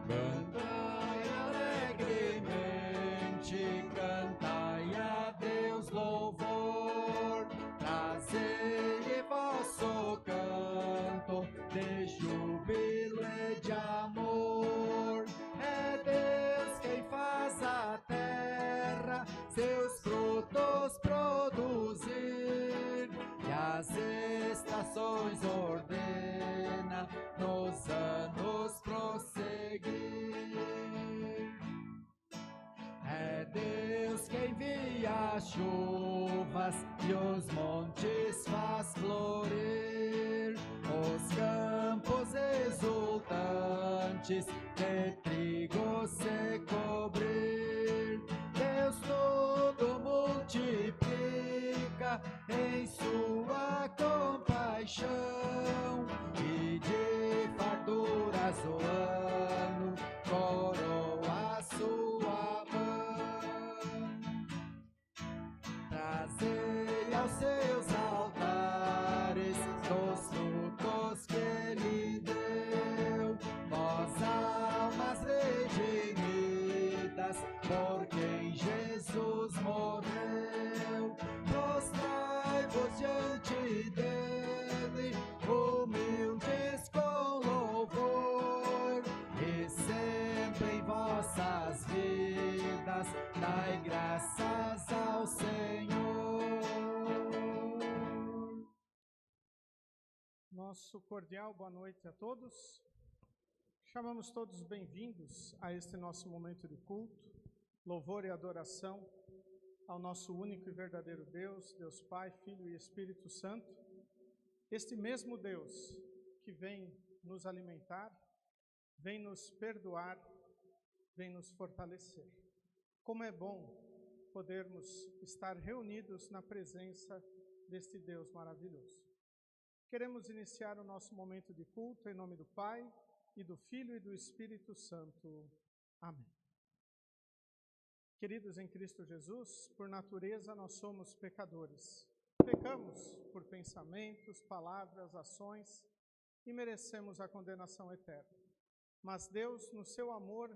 Cantai alegremente, cantai a Deus louvor, trazei vosso canto de júbilo e de amor. É Deus quem faz a terra seus frutos produzir, e as estações ordena nos anos prosseguir. É Deus quem envia as chuvas e os montes faz florir, os campos exultantes de trigo se cobrir. Deus tudo multiplica em sua compaixão, e de farturas o ano coroa a sua mão. Trazei aos seus altares dos frutos que Ele deu, vós almas redimidas por quem Jesus morreu. Prostrai-vos diante dele, humildes com louvor, e sempre em vossas vidas dai graças ao Senhor. Nosso cordial boa noite a todos. Chamamos todos bem-vindos a este nosso momento de culto, louvor e adoração ao nosso único e verdadeiro Deus, Deus Pai, Filho e Espírito Santo. Este mesmo Deus que vem nos alimentar, vem nos perdoar, vem nos fortalecer. Como é bom podermos estar reunidos na presença deste Deus maravilhoso. Queremos iniciar o nosso momento de culto em nome do Pai, e do Filho e do Espírito Santo. Amém. Queridos em Cristo Jesus, por natureza nós somos pecadores. Pecamos por pensamentos, palavras, ações e merecemos a condenação eterna. Mas Deus, no seu amor,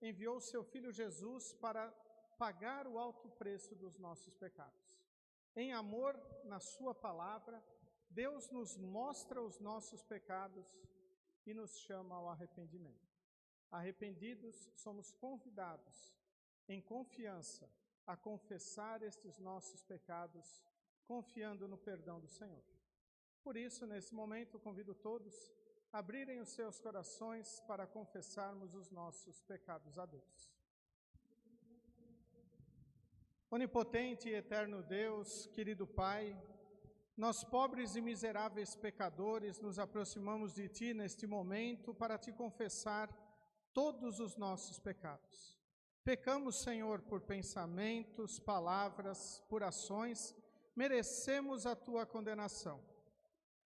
enviou seu Filho Jesus para pagar o alto preço dos nossos pecados. Em amor, na sua palavra, Deus nos mostra os nossos pecados e nos chama ao arrependimento. Arrependidos, somos convidados, em confiança, a confessar estes nossos pecados, confiando no perdão do Senhor. Por isso, nesse momento, convido todos a abrirem os seus corações para confessarmos os nossos pecados a Deus. Onipotente e eterno Deus, querido Pai, nós, pobres e miseráveis pecadores, nos aproximamos de Ti neste momento para Te confessar todos os nossos pecados. Pecamos, Senhor, por pensamentos, palavras, por ações, merecemos a Tua condenação.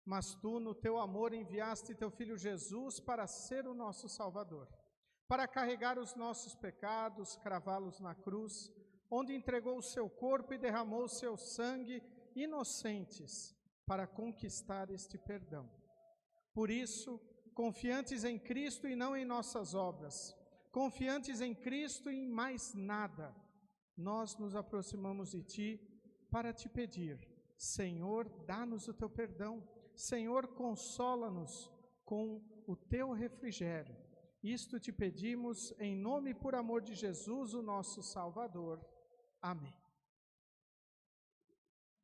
Mas Tu, no Teu amor, enviaste Teu Filho Jesus para ser o nosso Salvador, para carregar os nossos pecados, cravá-los na cruz, onde entregou o Seu corpo e derramou o Seu sangue inocentes para conquistar este perdão. Por isso, confiantes em Cristo e não em nossas obras, confiantes em Cristo e em mais nada, nós nos aproximamos de Ti para Te pedir: Senhor, dá-nos o Teu perdão. Senhor, consola-nos com o Teu refrigério. Isto Te pedimos em nome e por amor de Jesus, o nosso Salvador. Amém.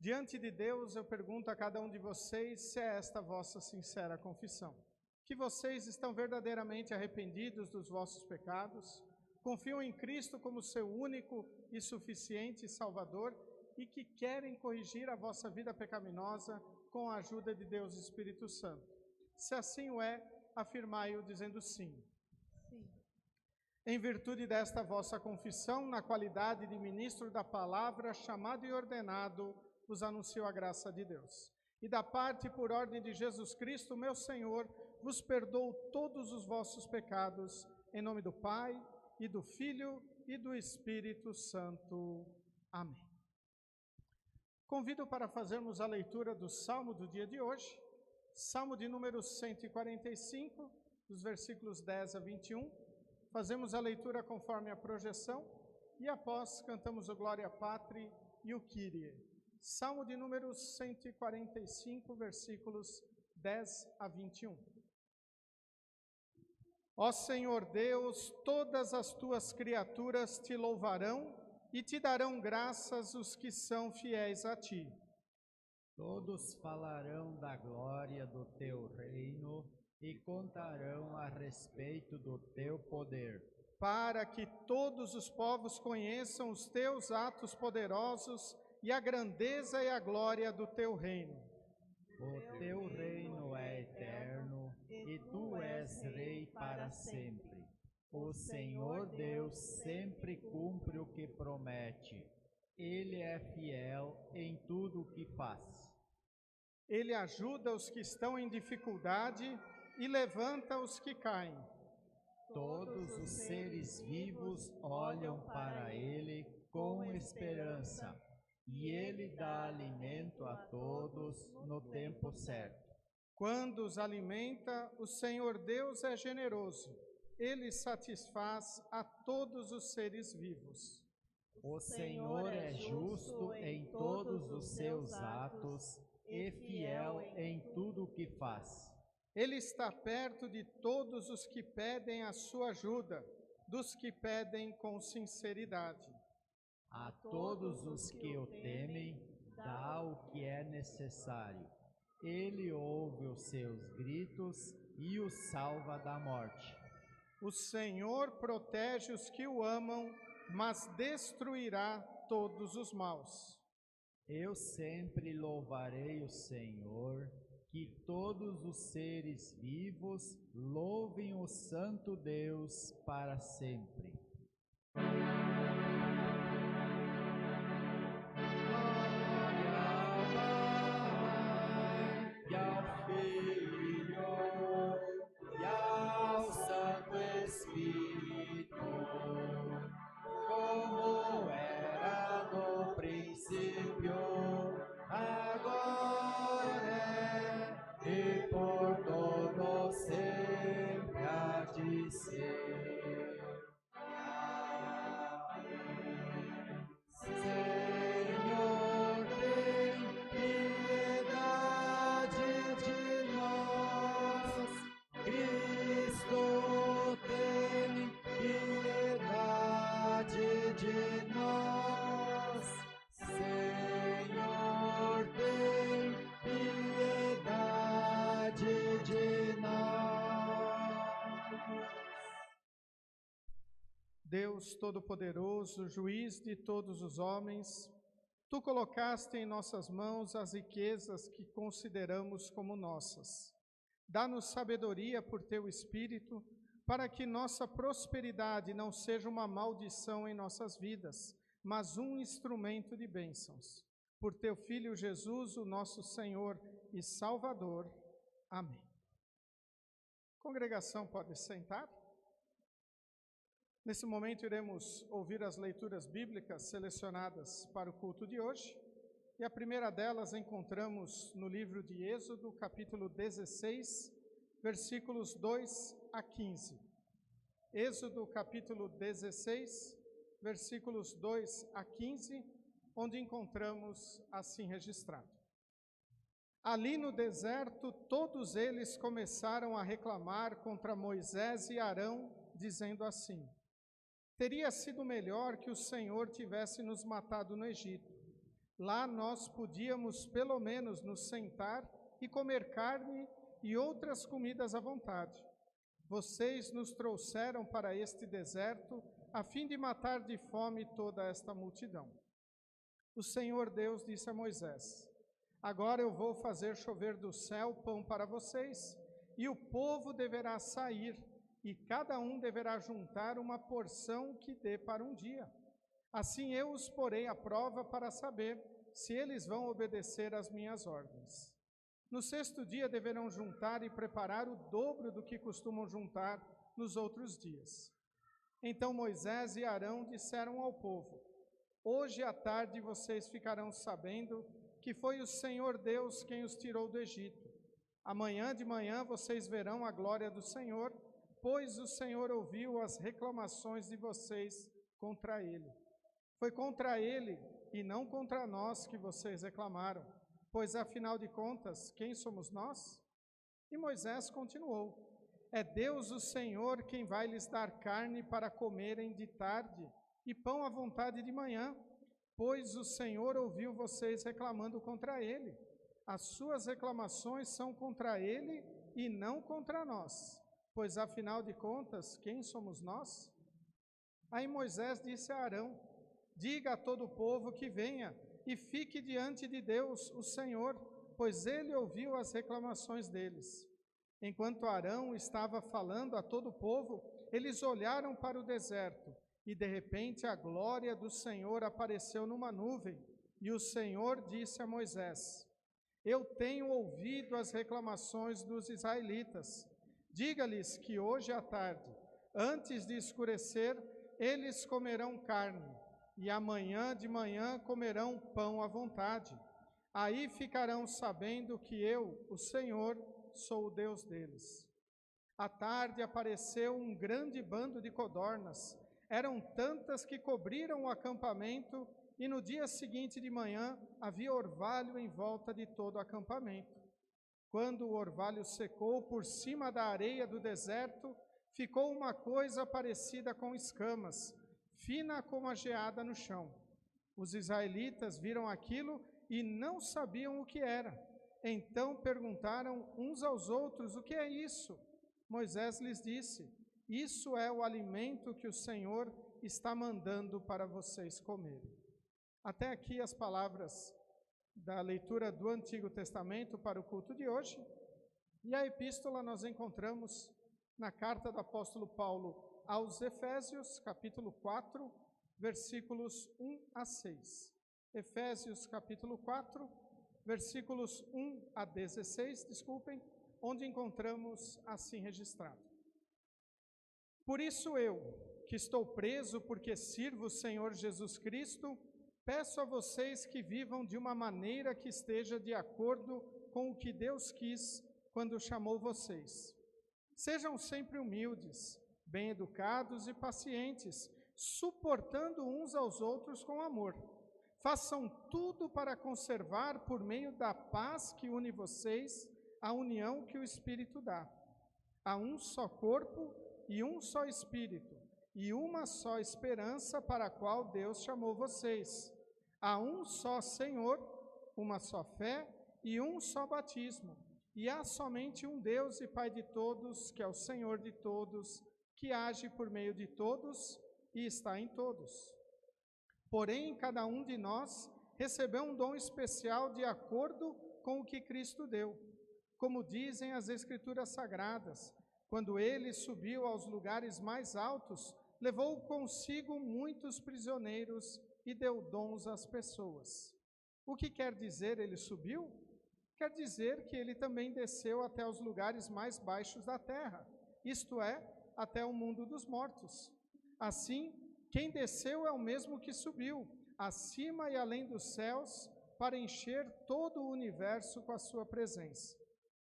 Diante de Deus, eu pergunto a cada um de vocês se é esta vossa sincera confissão, que vocês estão verdadeiramente arrependidos dos vossos pecados, confiam em Cristo como seu único e suficiente Salvador e que querem corrigir a vossa vida pecaminosa com a ajuda de Deus Espírito Santo. Se assim o é, afirmai-o dizendo sim. Sim. Em virtude desta vossa confissão, na qualidade de ministro da palavra, chamado e ordenado, vos anuncio a graça de Deus. E da parte e por ordem de Jesus Cristo, meu Senhor, vos perdoo todos os vossos pecados, em nome do Pai, e do Filho, e do Espírito Santo. Amém. Convido para fazermos a leitura do Salmo do dia de hoje, Salmo de número 145, dos versículos 10 a 21, Fazemos a leitura conforme a projeção e após cantamos o Glória Patri e o Kyrie. Salmo de número 145, versículos 10 a 21. Ó Senhor Deus, todas as tuas criaturas te louvarão e te darão graças os que são fiéis a ti. Todos falarão da glória do teu reino e contarão a respeito do teu poder. Para que todos os povos conheçam os teus atos poderosos e a grandeza e a glória do teu reino. O teu reino é eterno e tu és rei para sempre. O Senhor Deus sempre cumpre o que promete. Ele é fiel em tudo o que faz. Ele ajuda os que estão em dificuldade e levanta os que caem. Todos os seres vivos olham para ele com esperança, e ele dá alimento a todos no tempo certo. Quando os alimenta, o Senhor Deus é generoso. Ele satisfaz a todos os seres vivos. O Senhor é justo em todos os seus atos e fiel em tudo o que faz. Ele está perto de todos os que pedem a sua ajuda, dos que pedem com sinceridade. A todos os que o temem, dá o que é necessário. Ele ouve os seus gritos e os salva da morte. O Senhor protege os que o amam, mas destruirá todos os maus. Eu sempre louvarei o Senhor. Que todos os seres vivos louvem o Santo Deus para sempre. Deus Todo-Poderoso, juiz de todos os homens, tu colocaste em nossas mãos as riquezas que consideramos como nossas. Dá-nos sabedoria por teu Espírito, para que nossa prosperidade não seja uma maldição em nossas vidas, mas um instrumento de bênçãos. Por teu Filho Jesus, o nosso Senhor e Salvador. Amém. Congregação, pode sentar. Nesse momento, iremos ouvir as leituras bíblicas selecionadas para o culto de hoje. E a primeira delas encontramos no livro de Êxodo, capítulo 16, versículos 2 a 15. Êxodo, capítulo 16, versículos 2 a 15, onde encontramos assim registrado. Ali no deserto, todos eles começaram a reclamar contra Moisés e Arão, dizendo assim: teria sido melhor que o Senhor tivesse nos matado no Egito. Lá nós podíamos pelo menos nos sentar e comer carne e outras comidas à vontade. Vocês nos trouxeram para este deserto a fim de matar de fome toda esta multidão. O Senhor Deus disse a Moisés: agora eu vou fazer chover do céu pão para vocês, e o povo deverá sair, e cada um deverá juntar uma porção que dê para um dia. Assim eu os porei à prova para saber se eles vão obedecer às minhas ordens. No sexto dia deverão juntar e preparar o dobro do que costumam juntar nos outros dias. Então Moisés e Arão disseram ao povo: hoje à tarde vocês ficarão sabendo que foi o Senhor Deus quem os tirou do Egito. Amanhã de manhã vocês verão a glória do Senhor, pois o Senhor ouviu as reclamações de vocês contra ele. Foi contra ele e não contra nós que vocês reclamaram, pois afinal de contas, quem somos nós? E Moisés continuou: é Deus o Senhor quem vai lhes dar carne para comerem de tarde e pão à vontade de manhã, pois o Senhor ouviu vocês reclamando contra ele. As suas reclamações são contra ele e não contra nós, pois afinal de contas, quem somos nós? Aí Moisés disse a Arão: diga a todo o povo que venha e fique diante de Deus, o Senhor, pois ele ouviu as reclamações deles. Enquanto Arão estava falando a todo o povo, eles olharam para o deserto, e de repente a glória do Senhor apareceu numa nuvem, e o Senhor disse a Moisés: eu tenho ouvido as reclamações dos israelitas. Diga-lhes que hoje à tarde, antes de escurecer, eles comerão carne, e amanhã de manhã comerão pão à vontade. Aí ficarão sabendo que eu, o Senhor, sou o Deus deles. À tarde apareceu um grande bando de codornas. Eram tantas que cobriram o acampamento, e no dia seguinte de manhã havia orvalho em volta de todo o acampamento. Quando o orvalho secou por cima da areia do deserto, ficou uma coisa parecida com escamas, fina como a geada no chão. Os israelitas viram aquilo e não sabiam o que era. Então perguntaram uns aos outros: o que é isso? Moisés lhes disse: isso é o alimento que o Senhor está mandando para vocês comerem. Até aqui as palavras da leitura do Antigo Testamento para o culto de hoje. E a epístola nós encontramos na carta do apóstolo Paulo aos Efésios, capítulo 4, versículos 1 a 6. Efésios, capítulo 4, versículos 1 a 16, onde encontramos assim registrado: por isso eu, que estou preso porque sirvo o Senhor Jesus Cristo, peço a vocês que vivam de uma maneira que esteja de acordo com o que Deus quis quando chamou vocês. Sejam sempre humildes, bem-educados e pacientes, suportando uns aos outros com amor. Façam tudo para conservar, por meio da paz que une vocês, a união que o Espírito dá. Há um só corpo e um só Espírito, e uma só esperança para a qual Deus chamou vocês. Há um só Senhor, uma só fé e um só batismo. E há somente um Deus e Pai de todos, que é o Senhor de todos, que age por meio de todos e está em todos. Porém, cada um de nós recebeu um dom especial de acordo com o que Cristo deu. Como dizem as Escrituras Sagradas, quando ele subiu aos lugares mais altos, levou consigo muitos prisioneiros e deu dons às pessoas. O que quer dizer ele subiu? Quer dizer que ele também desceu até os lugares mais baixos da terra, isto é, até o mundo dos mortos. Assim, quem desceu é o mesmo que subiu, acima e além dos céus, para encher todo o universo com a sua presença.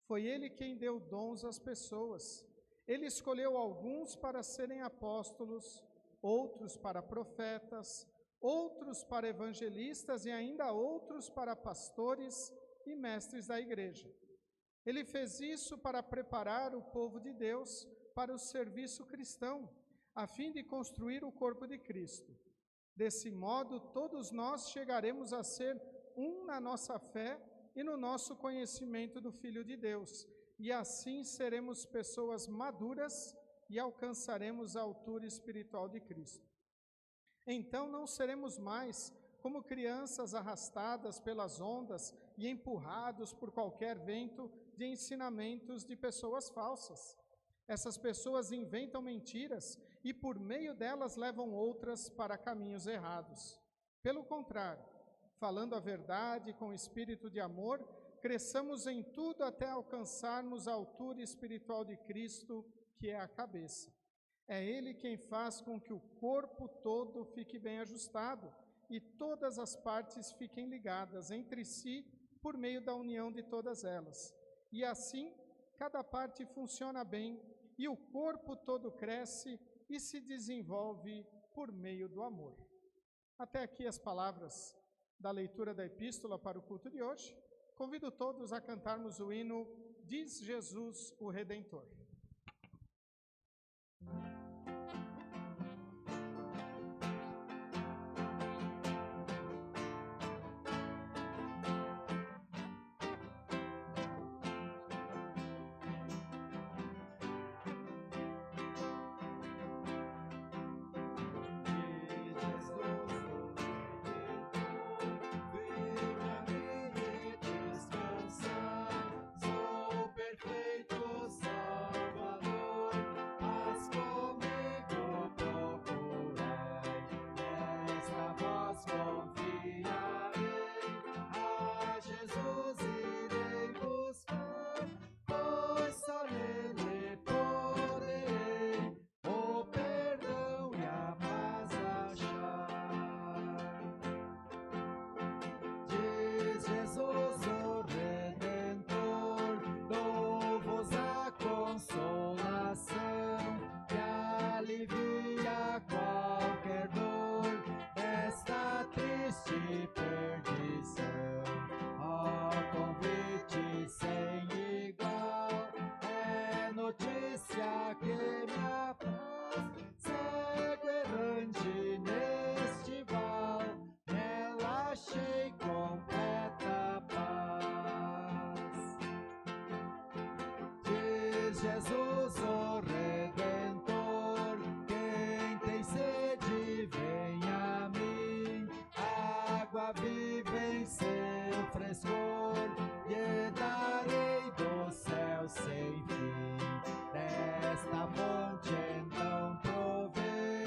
Foi ele quem deu dons às pessoas. Ele escolheu alguns para serem apóstolos, outros para profetas, outros para evangelistas e ainda outros para pastores e mestres da igreja. Ele fez isso para preparar o povo de Deus para o serviço cristão, a fim de construir o corpo de Cristo. Desse modo, todos nós chegaremos a ser um na nossa fé e no nosso conhecimento do Filho de Deus, e assim seremos pessoas maduras e alcançaremos a altura espiritual de Cristo. Então não seremos mais como crianças arrastadas pelas ondas e empurrados por qualquer vento de ensinamentos de pessoas falsas. Essas pessoas inventam mentiras e por meio delas levam outras para caminhos errados. Pelo contrário, falando a verdade com espírito de amor, cresçamos em tudo até alcançarmos a altura espiritual de Cristo, que é a cabeça. É Ele quem faz com que o corpo todo fique bem ajustado e todas as partes fiquem ligadas entre si por meio da união de todas elas. E assim, cada parte funciona bem e o corpo todo cresce e se desenvolve por meio do amor. Até aqui as palavras da leitura da epístola para o culto de hoje. Convido todos a cantarmos o hino Diz Jesus o Redentor. Jesus, o Redentor, quem tem sede, vem a mim. Água viva em seu frescor, lhe darei do céu sem fim. Desta fonte então provei,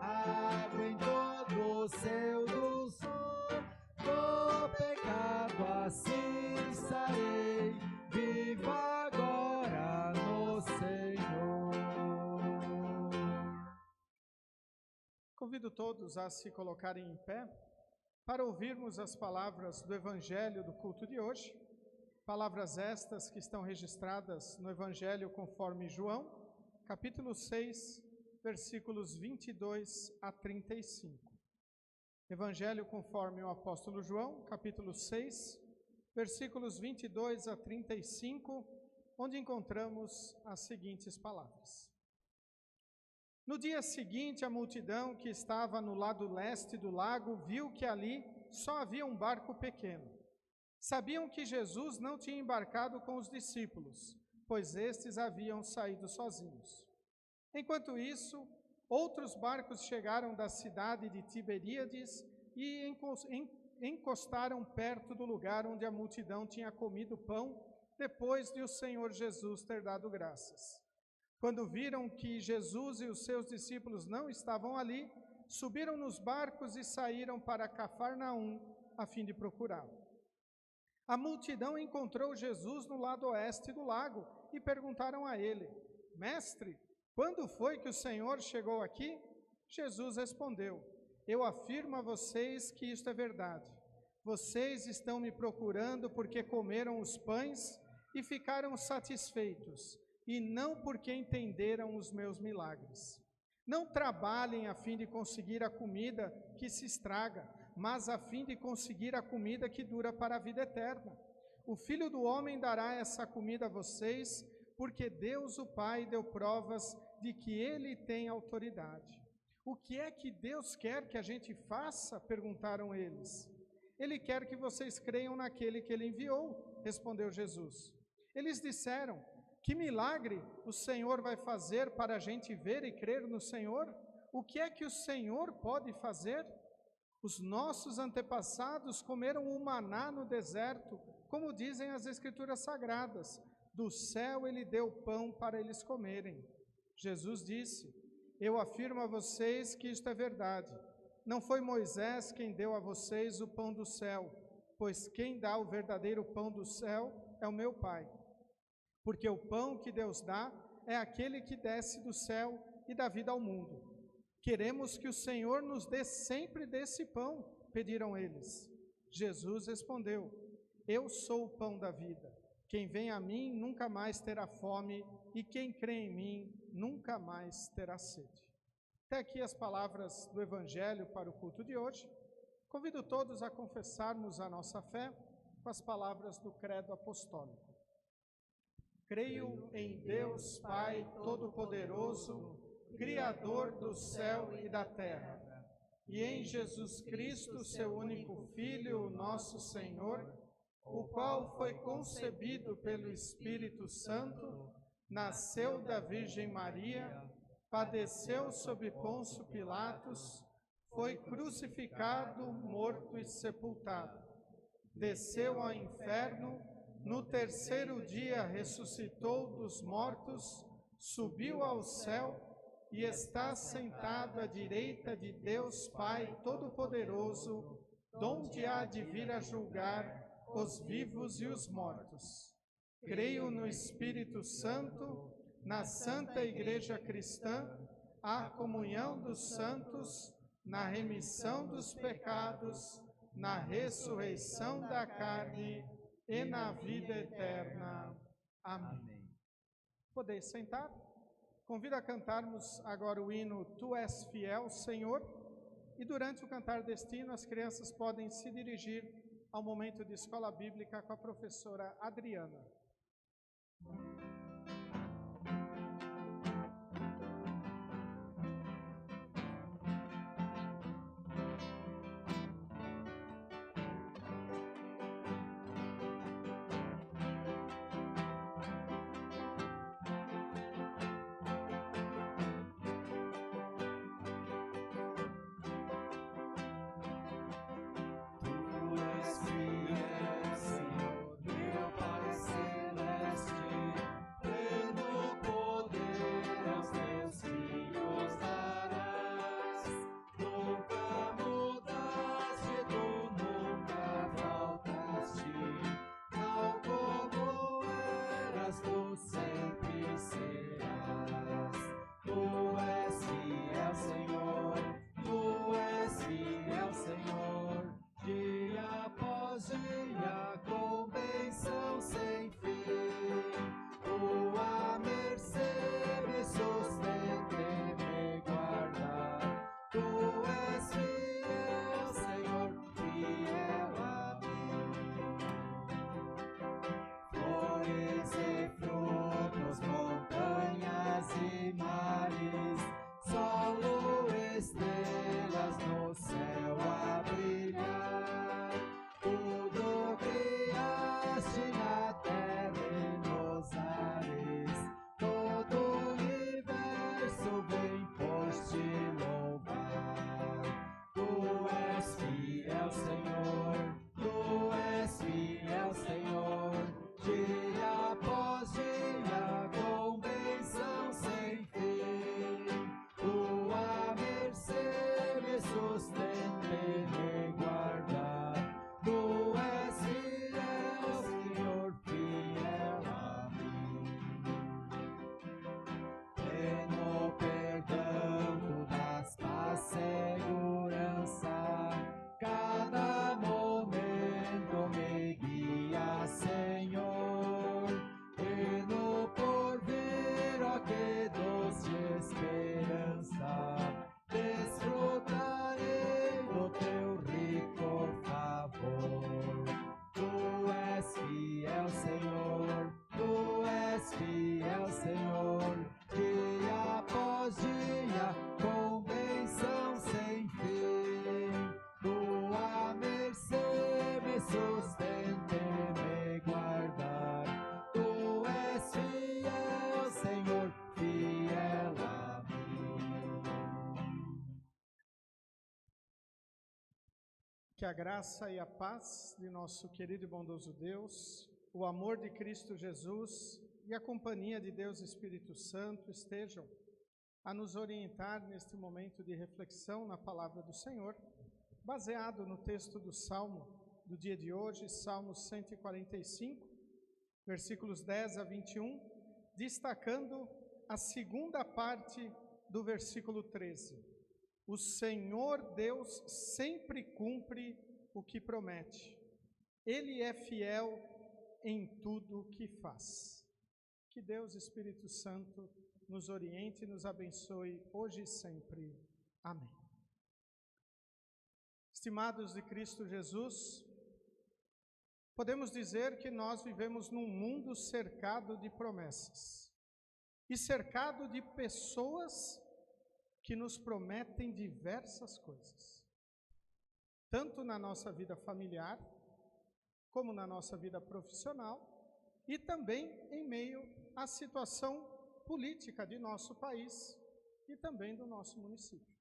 água em todo o seu dulçor. Do pecado assim sarei, viva agora no Senhor. Convido todos a se colocarem em pé para ouvirmos as palavras do Evangelho do culto de hoje. Palavras estas que estão registradas no Evangelho conforme João, capítulo 6, versículos 22 a 35. Evangelho conforme o apóstolo João, capítulo 6, versículos 22 a 35, onde encontramos as seguintes palavras. No dia seguinte, a multidão que estava no lado leste do lago viu que ali só havia um barco pequeno. Sabiam que Jesus não tinha embarcado com os discípulos, pois estes haviam saído sozinhos. Enquanto isso, outros barcos chegaram da cidade de Tiberíades e encostaram perto do lugar onde a multidão tinha comido pão depois de o Senhor Jesus ter dado graças. Quando viram que Jesus e os seus discípulos não estavam ali, subiram nos barcos e saíram para Cafarnaum a fim de procurá-lo. A multidão encontrou Jesus no lado oeste do lago e perguntaram a ele: Mestre, quando foi que o Senhor chegou aqui? Jesus respondeu: Eu afirmo a vocês que isto é verdade. Vocês estão me procurando porque comeram os pães e ficaram satisfeitos, e não porque entenderam os meus milagres. Não trabalhem a fim de conseguir a comida que se estraga, mas a fim de conseguir a comida que dura para a vida eterna. O Filho do Homem dará essa comida a vocês, porque Deus o Pai deu provas de que Ele tem autoridade. O que é que Deus quer que a gente faça? Perguntaram eles. Ele quer que vocês creiam naquele que Ele enviou, respondeu Jesus. Eles disseram: Que milagre o Senhor vai fazer para a gente ver e crer no Senhor? O que é que o Senhor pode fazer? Os nossos antepassados comeram o maná no deserto, como dizem as Escrituras Sagradas. Do céu Ele deu pão para eles comerem. Jesus disse: Eu afirmo a vocês que isto é verdade. Não foi Moisés quem deu a vocês o pão do céu, pois quem dá o verdadeiro pão do céu é o meu Pai. Porque o pão que Deus dá é aquele que desce do céu e dá vida ao mundo. Queremos que o Senhor nos dê sempre desse pão, pediram eles. Jesus respondeu: Eu sou o pão da vida. Quem vem a mim nunca mais terá fome, e quem crê em mim nunca mais terá sede. Até aqui as palavras do Evangelho para o culto de hoje. Convido todos a confessarmos a nossa fé com as palavras do Credo Apostólico. Creio em Deus Pai Todo-Poderoso, Criador do céu e da terra, e em Jesus Cristo, seu único Filho, nosso Senhor, o qual foi concebido pelo Espírito Santo, nasceu da Virgem Maria, padeceu sob Pôncio Pilatos, foi crucificado, morto e sepultado. Desceu ao inferno, no terceiro dia ressuscitou dos mortos, subiu ao céu e está sentado à direita de Deus Pai Todo-Poderoso, donde há de vir a julgar os vivos e os mortos. Creio no Espírito Santo, na Santa Igreja Cristã, a comunhão dos santos, na remissão dos pecados, na ressurreição da carne e na vida eterna. Amém. Podeis sentar? Convido a cantarmos agora o hino Tu és fiel, Senhor, e durante o cantar deste hino as crianças podem se dirigir ao momento de escola bíblica com a professora Adriana. Que a graça e a paz de nosso querido e bondoso Deus, o amor de Cristo Jesus e a companhia de Deus Espírito Santo estejam a nos orientar neste momento de reflexão na palavra do Senhor, baseado no texto do Salmo do dia de hoje, Salmo 145, versículos 10 a 21, destacando a segunda parte do versículo 13. O Senhor Deus sempre cumpre o que promete. Ele é fiel em tudo o que faz. Que Deus, Espírito Santo, nos oriente e nos abençoe hoje e sempre. Amém. Estimados de Cristo Jesus, podemos dizer que nós vivemos num mundo cercado de promessas e cercado de pessoas que nos prometem diversas coisas, tanto na nossa vida familiar, como na nossa vida profissional e também em meio à situação política de nosso país e também do nosso município.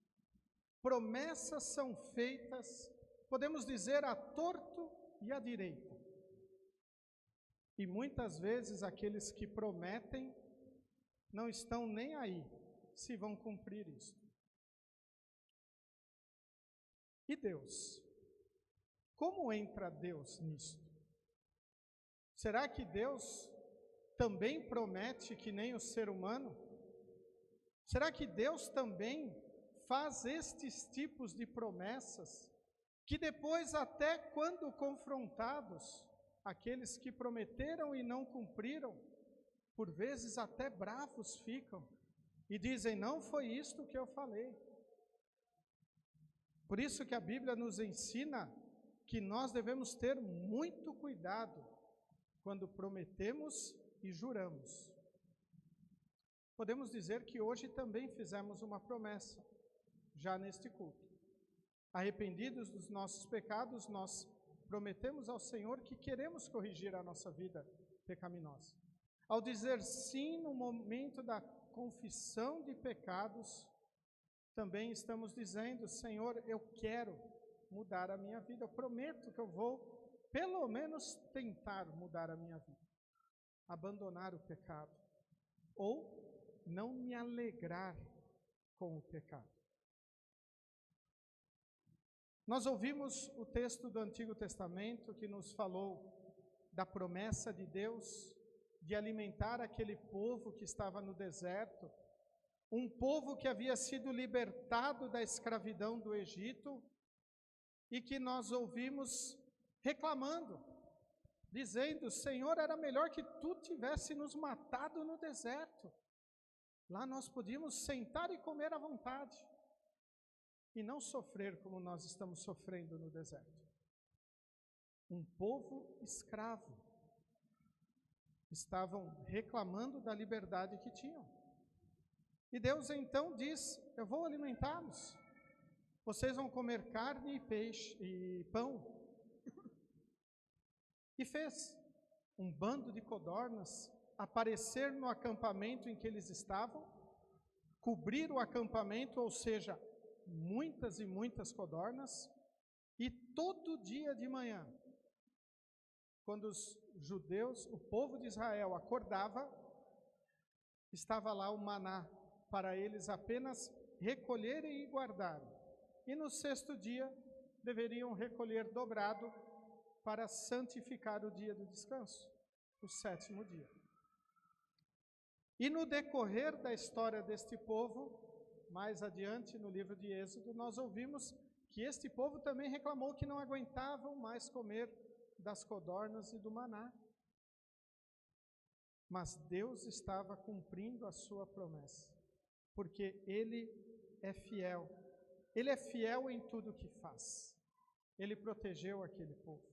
Promessas são feitas, podemos dizer, à torto e à direita. E muitas vezes aqueles que prometem não estão nem aí se vão cumprir isso. E Deus? Como entra Deus nisto? Será que Deus também promete que nem o ser humano? Será que Deus também faz estes tipos de promessas que depois, até quando confrontados, aqueles que prometeram e não cumpriram, por vezes até bravos ficam e dizem, não foi isto que eu falei. Por isso que a Bíblia nos ensina que nós devemos ter muito cuidado quando prometemos e juramos. Podemos dizer que hoje também fizemos uma promessa, já neste culto. Arrependidos dos nossos pecados, nós prometemos ao Senhor que queremos corrigir a nossa vida pecaminosa. Ao dizer sim no momento da confissão de pecados, também estamos dizendo, Senhor, eu quero mudar a minha vida, eu prometo que eu vou, pelo menos, tentar mudar a minha vida, abandonar o pecado, ou não me alegrar com o pecado. Nós ouvimos o texto do Antigo Testamento que nos falou da promessa de Deus de alimentar aquele povo que estava no deserto, um povo que havia sido libertado da escravidão do Egito e que nós ouvimos reclamando, dizendo, Senhor, era melhor que tu tivesse nos matado no deserto. Lá nós podíamos sentar e comer à vontade e não sofrer como nós estamos sofrendo no deserto. Um povo escravo. Estavam reclamando da liberdade que tinham. E Deus então diz, eu vou alimentá-los. Vocês vão comer carne e peixe e pão. E fez um bando de codornas aparecer no acampamento em que eles estavam, cobrir o acampamento, ou seja, muitas e muitas codornas, e todo dia de manhã, quando os judeus, o povo de Israel acordava, estava lá o maná para eles apenas recolherem e guardarem. E no sexto dia deveriam recolher dobrado para santificar o dia do descanso, o sétimo dia. E no decorrer da história deste povo, mais adiante no livro de Êxodo, nós ouvimos que este povo também reclamou que não aguentavam mais comer das codornas e do maná. Mas Deus estava cumprindo a sua promessa, porque Ele é fiel. Ele é fiel em tudo o que faz. Ele protegeu aquele povo.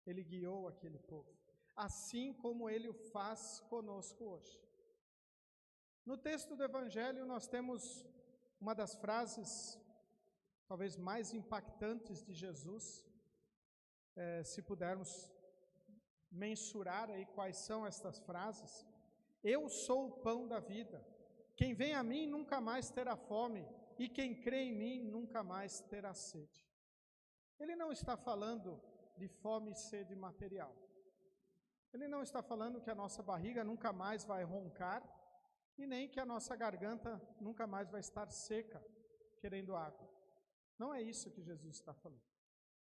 Ele guiou aquele povo. Assim como Ele o faz conosco hoje. No texto do Evangelho nós temos uma das frases talvez mais impactantes de Jesus, se pudermos mensurar aí quais são estas frases. Eu sou o pão da vida. Quem vem a mim nunca mais terá fome, e quem crê em mim nunca mais terá sede. Ele não está falando de fome e sede material. Ele não está falando que a nossa barriga nunca mais vai roncar, e nem que a nossa garganta nunca mais vai estar seca, querendo água. Não é isso que Jesus está falando.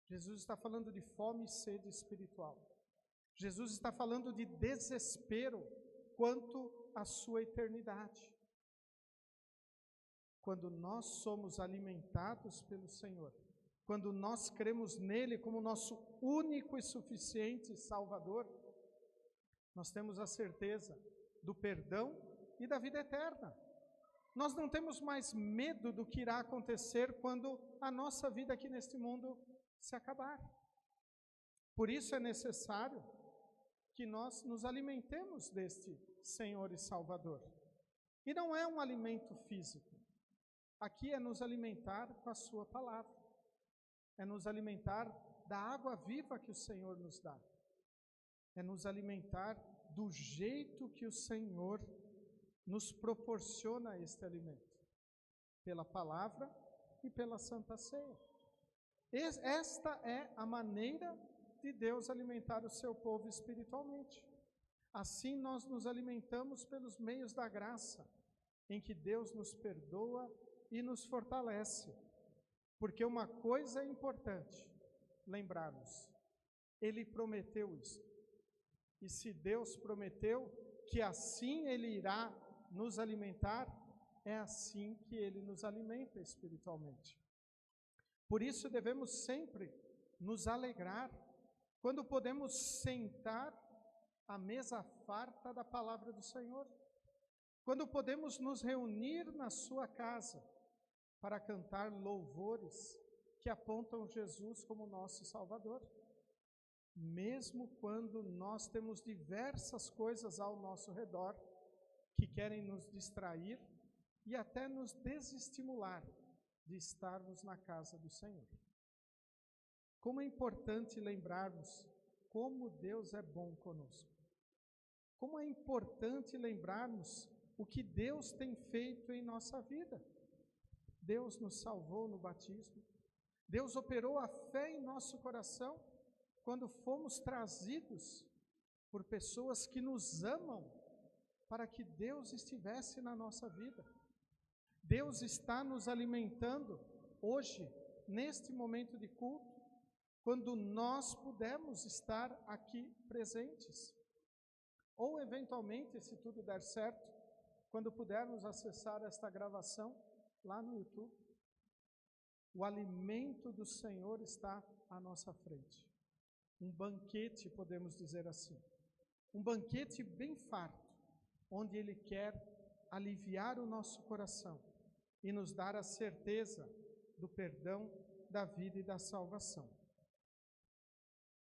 Jesus está falando de fome e sede espiritual. Jesus está falando de desespero quanto à sua eternidade. Quando nós somos alimentados pelo Senhor, quando nós cremos nele como nosso único e suficiente Salvador, Nós temos a certeza do perdão e da vida eterna. Nós não temos mais medo do que irá acontecer quando a nossa vida aqui neste mundo se acabar. Por isso é necessário que nós nos alimentemos deste Senhor e Salvador. E não é um alimento físico. Aqui é nos alimentar com a sua palavra. É nos alimentar da água viva que o Senhor nos dá. É nos alimentar do jeito que o Senhor nos proporciona este alimento. Pela palavra e pela Santa Ceia. Esta é a maneira de Deus alimentar o seu povo espiritualmente. Assim nós nos alimentamos pelos meios da graça, em que Deus nos perdoa e nos fortalece. Porque uma coisa é importante lembrarmos, Ele prometeu isso. E se Deus prometeu que assim Ele irá nos alimentar, é assim que Ele nos alimenta espiritualmente. Por isso devemos sempre nos alegrar quando podemos sentar à mesa farta da palavra do Senhor, quando podemos nos reunir na sua casa para cantar louvores que apontam Jesus como nosso Salvador. Mesmo quando nós temos diversas coisas ao nosso redor que querem nos distrair e até nos desestimular de estarmos na casa do Senhor. Como é importante lembrarmos como Deus é bom conosco. Como é importante lembrarmos o que Deus tem feito em nossa vida. Deus nos salvou no batismo. Deus operou a fé em nosso coração quando fomos trazidos por pessoas que nos amam para que Deus estivesse na nossa vida. Deus está nos alimentando hoje, neste momento de culto, quando nós pudermos estar aqui presentes. Ou, eventualmente, se tudo der certo, quando pudermos acessar esta gravação lá no YouTube. O alimento do Senhor está à nossa frente. Um banquete, podemos dizer assim. Um banquete bem farto, onde Ele quer aliviar o nosso coração e nos dar a certeza do perdão, da vida e da salvação.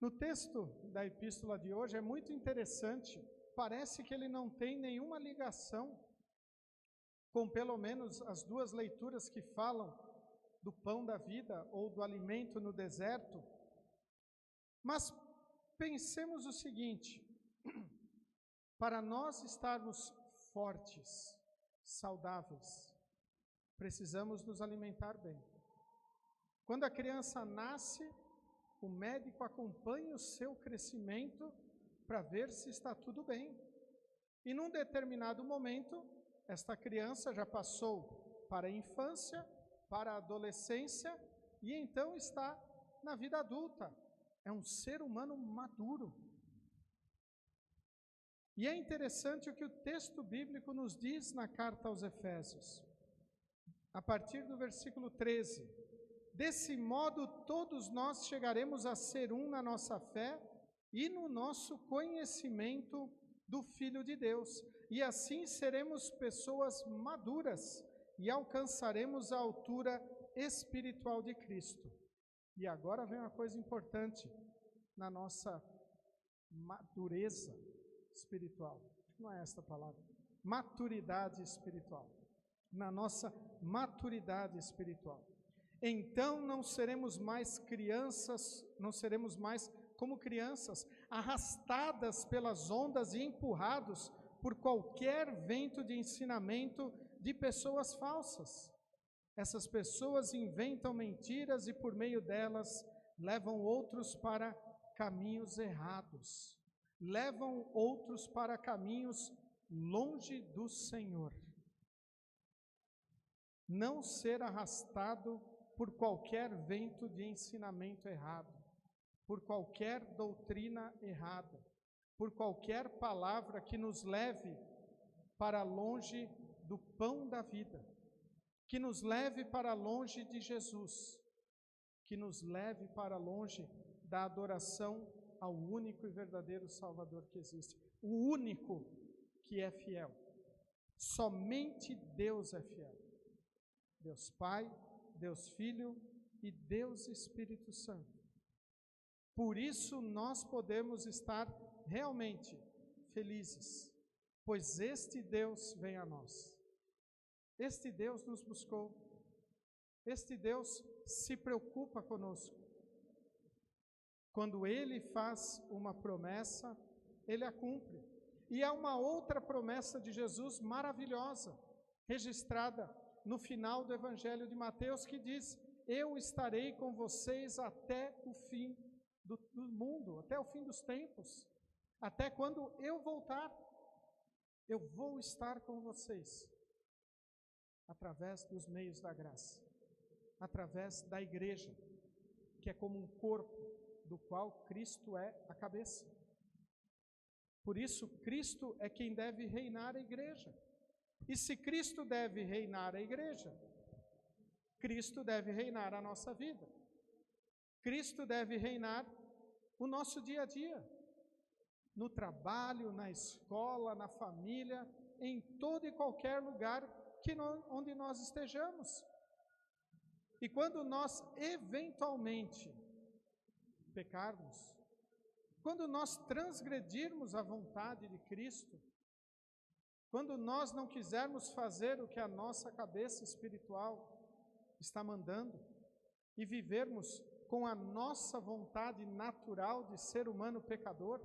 No texto da epístola de hoje é muito interessante, parece que ele não tem nenhuma ligação com pelo menos as duas leituras que falam do pão da vida ou do alimento no deserto. Mas pensemos o seguinte, para nós estarmos fortes, saudáveis, precisamos nos alimentar bem. Quando a criança nasce, o médico acompanha o seu crescimento para ver se está tudo bem. E num determinado momento, esta criança já passou para a infância, para a adolescência e então está na vida adulta. É um ser humano maduro. E é interessante o que o texto bíblico nos diz na carta aos Efésios. A partir do versículo 13. Desse modo, todos nós chegaremos a ser um na nossa fé e no nosso conhecimento do Filho de Deus. E assim seremos pessoas maduras e alcançaremos a altura espiritual de Cristo. E agora vem uma coisa importante na nossa madureza espiritual. Não é esta a palavra. Maturidade espiritual. Na nossa maturidade espiritual. Então não seremos mais crianças, não seremos mais como crianças, arrastadas pelas ondas e empurrados por qualquer vento de ensinamento de pessoas falsas. Essas pessoas inventam mentiras e por meio delas levam outros para caminhos errados. Levam outros para caminhos longe do Senhor. Não ser arrastado por qualquer vento de ensinamento errado, por qualquer doutrina errada, por qualquer palavra que nos leve para longe do pão da vida, que nos leve para longe de Jesus, que nos leve para longe da adoração ao único e verdadeiro Salvador que existe. o único que é fiel. Somente Deus é fiel. Deus Pai, Deus Filho e Deus Espírito Santo. Por isso nós podemos estar realmente felizes, pois este Deus vem a nós. Este Deus nos buscou. Este Deus se preocupa conosco. Quando Ele faz uma promessa, Ele a cumpre. E há uma outra promessa de Jesus maravilhosa, registrada no final do Evangelho de Mateus, que diz: eu estarei com vocês até o fim do mundo, até o fim dos tempos, até quando eu voltar, eu vou estar com vocês, através dos meios da graça, através da igreja, que é como um corpo do qual Cristo é a cabeça. Por isso, Cristo é quem deve reinar a igreja. E se Cristo deve reinar a igreja, Cristo deve reinar a nossa vida. Cristo deve reinar o nosso dia a dia, no trabalho, na escola, na família, em todo e qualquer lugar onde nós estejamos. E quando nós eventualmente pecarmos, quando nós transgredirmos a vontade de Cristo, quando nós não quisermos fazer o que a nossa cabeça espiritual está mandando e vivermos com a nossa vontade natural de ser humano pecador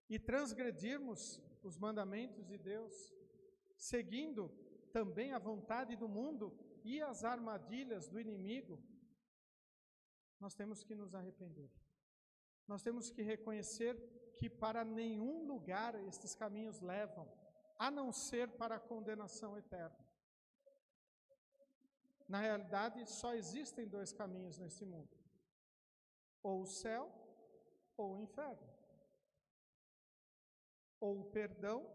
e transgredirmos os mandamentos de Deus, seguindo também a vontade do mundo e as armadilhas do inimigo, nós temos que nos arrepender. Nós temos que reconhecer que para nenhum lugar estes caminhos levam, a não ser para a condenação eterna. Na realidade, só existem dois caminhos neste mundo: ou o céu ou o inferno. Ou o perdão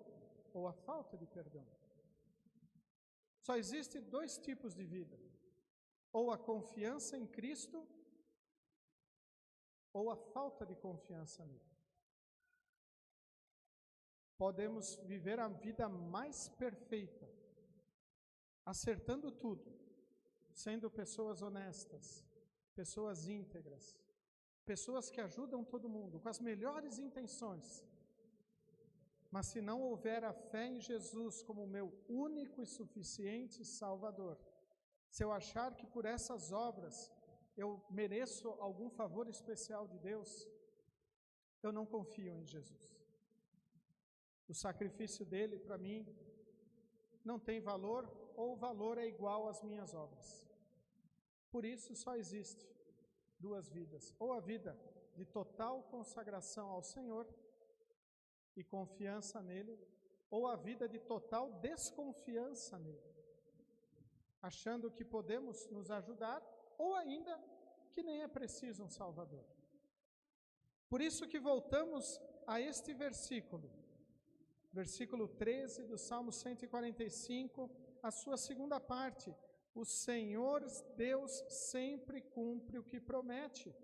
ou a falta de perdão. Só existem dois tipos de vida: ou a confiança em Cristo ou a falta de confiança nele. Podemos viver a vida mais perfeita, acertando tudo, sendo pessoas honestas, pessoas íntegras, pessoas que ajudam todo mundo, com as melhores intenções. Mas se não houver a fé em Jesus como meu único e suficiente Salvador, se eu achar que por essas obras eu mereço algum favor especial de Deus, eu não confio em Jesus. O sacrifício dele para mim não tem valor, ou o valor é igual às minhas obras. Por isso só existe duas vidas: ou a vida de total consagração ao Senhor e confiança nele, ou a vida de total desconfiança nele, achando que podemos nos ajudar, ou ainda que nem é preciso um Salvador. Por isso que voltamos a este versículo 13 do Salmo 145, a sua segunda parte: o Senhor Deus sempre cumpre o que promete.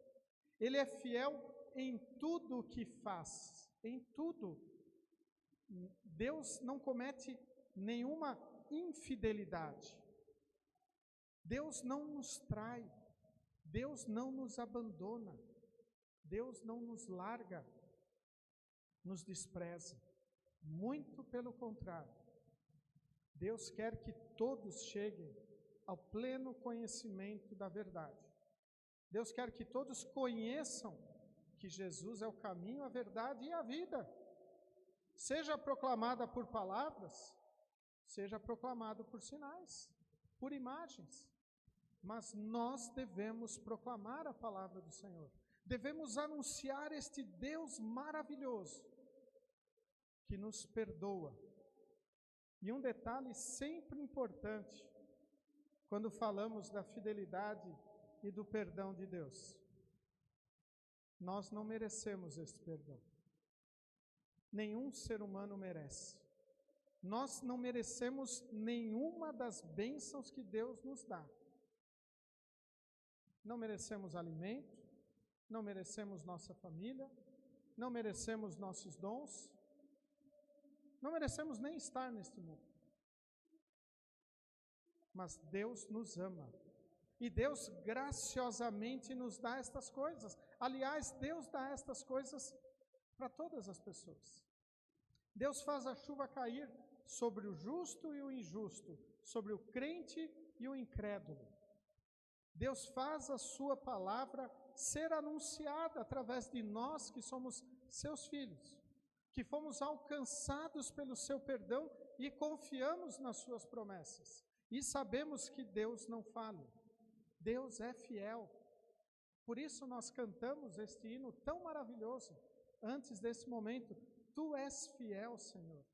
Ele é fiel em tudo o que faz, em tudo. Deus não comete nenhuma infidelidade. Deus não nos trai. Deus não nos abandona. Deus não nos larga, nos despreza. Muito pelo contrário. Deus quer que todos cheguem ao pleno conhecimento da verdade. Deus quer que todos conheçam que Jesus é o caminho, a verdade e a vida. Seja proclamada por palavras, seja proclamado por sinais, por imagens. Mas nós devemos proclamar a palavra do Senhor. Devemos anunciar este Deus maravilhoso que nos perdoa. E um detalhe sempre importante quando falamos da fidelidade e do perdão de Deus: nós não merecemos esse perdão. Nenhum ser humano merece. Nós não merecemos nenhuma das bênçãos que Deus nos dá. Não merecemos alimento, não merecemos nossa família, não merecemos nossos dons, Não merecemos nem estar neste mundo. Mas Deus nos ama. E Deus graciosamente nos dá estas coisas. Aliás, Deus dá estas coisas para todas as pessoas. Deus faz a chuva cair sobre o justo e o injusto, sobre o crente e o incrédulo. Deus faz a sua palavra ser anunciada através de nós que somos seus filhos, que fomos alcançados pelo seu perdão e confiamos nas suas promessas. E sabemos que Deus não falha. Deus é fiel. Por isso nós cantamos este hino tão maravilhoso antes desse momento. Tu és fiel, Senhor.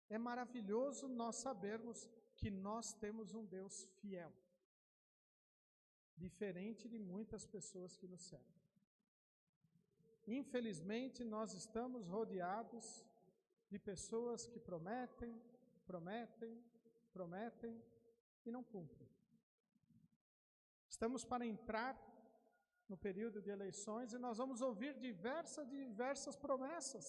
É maravilhoso nós sabermos que nós temos um Deus fiel, diferente de muitas pessoas que nos servem. Infelizmente, nós estamos rodeados de pessoas que prometem e não cumprem. Estamos para entrar no período de eleições e nós vamos ouvir diversas promessas.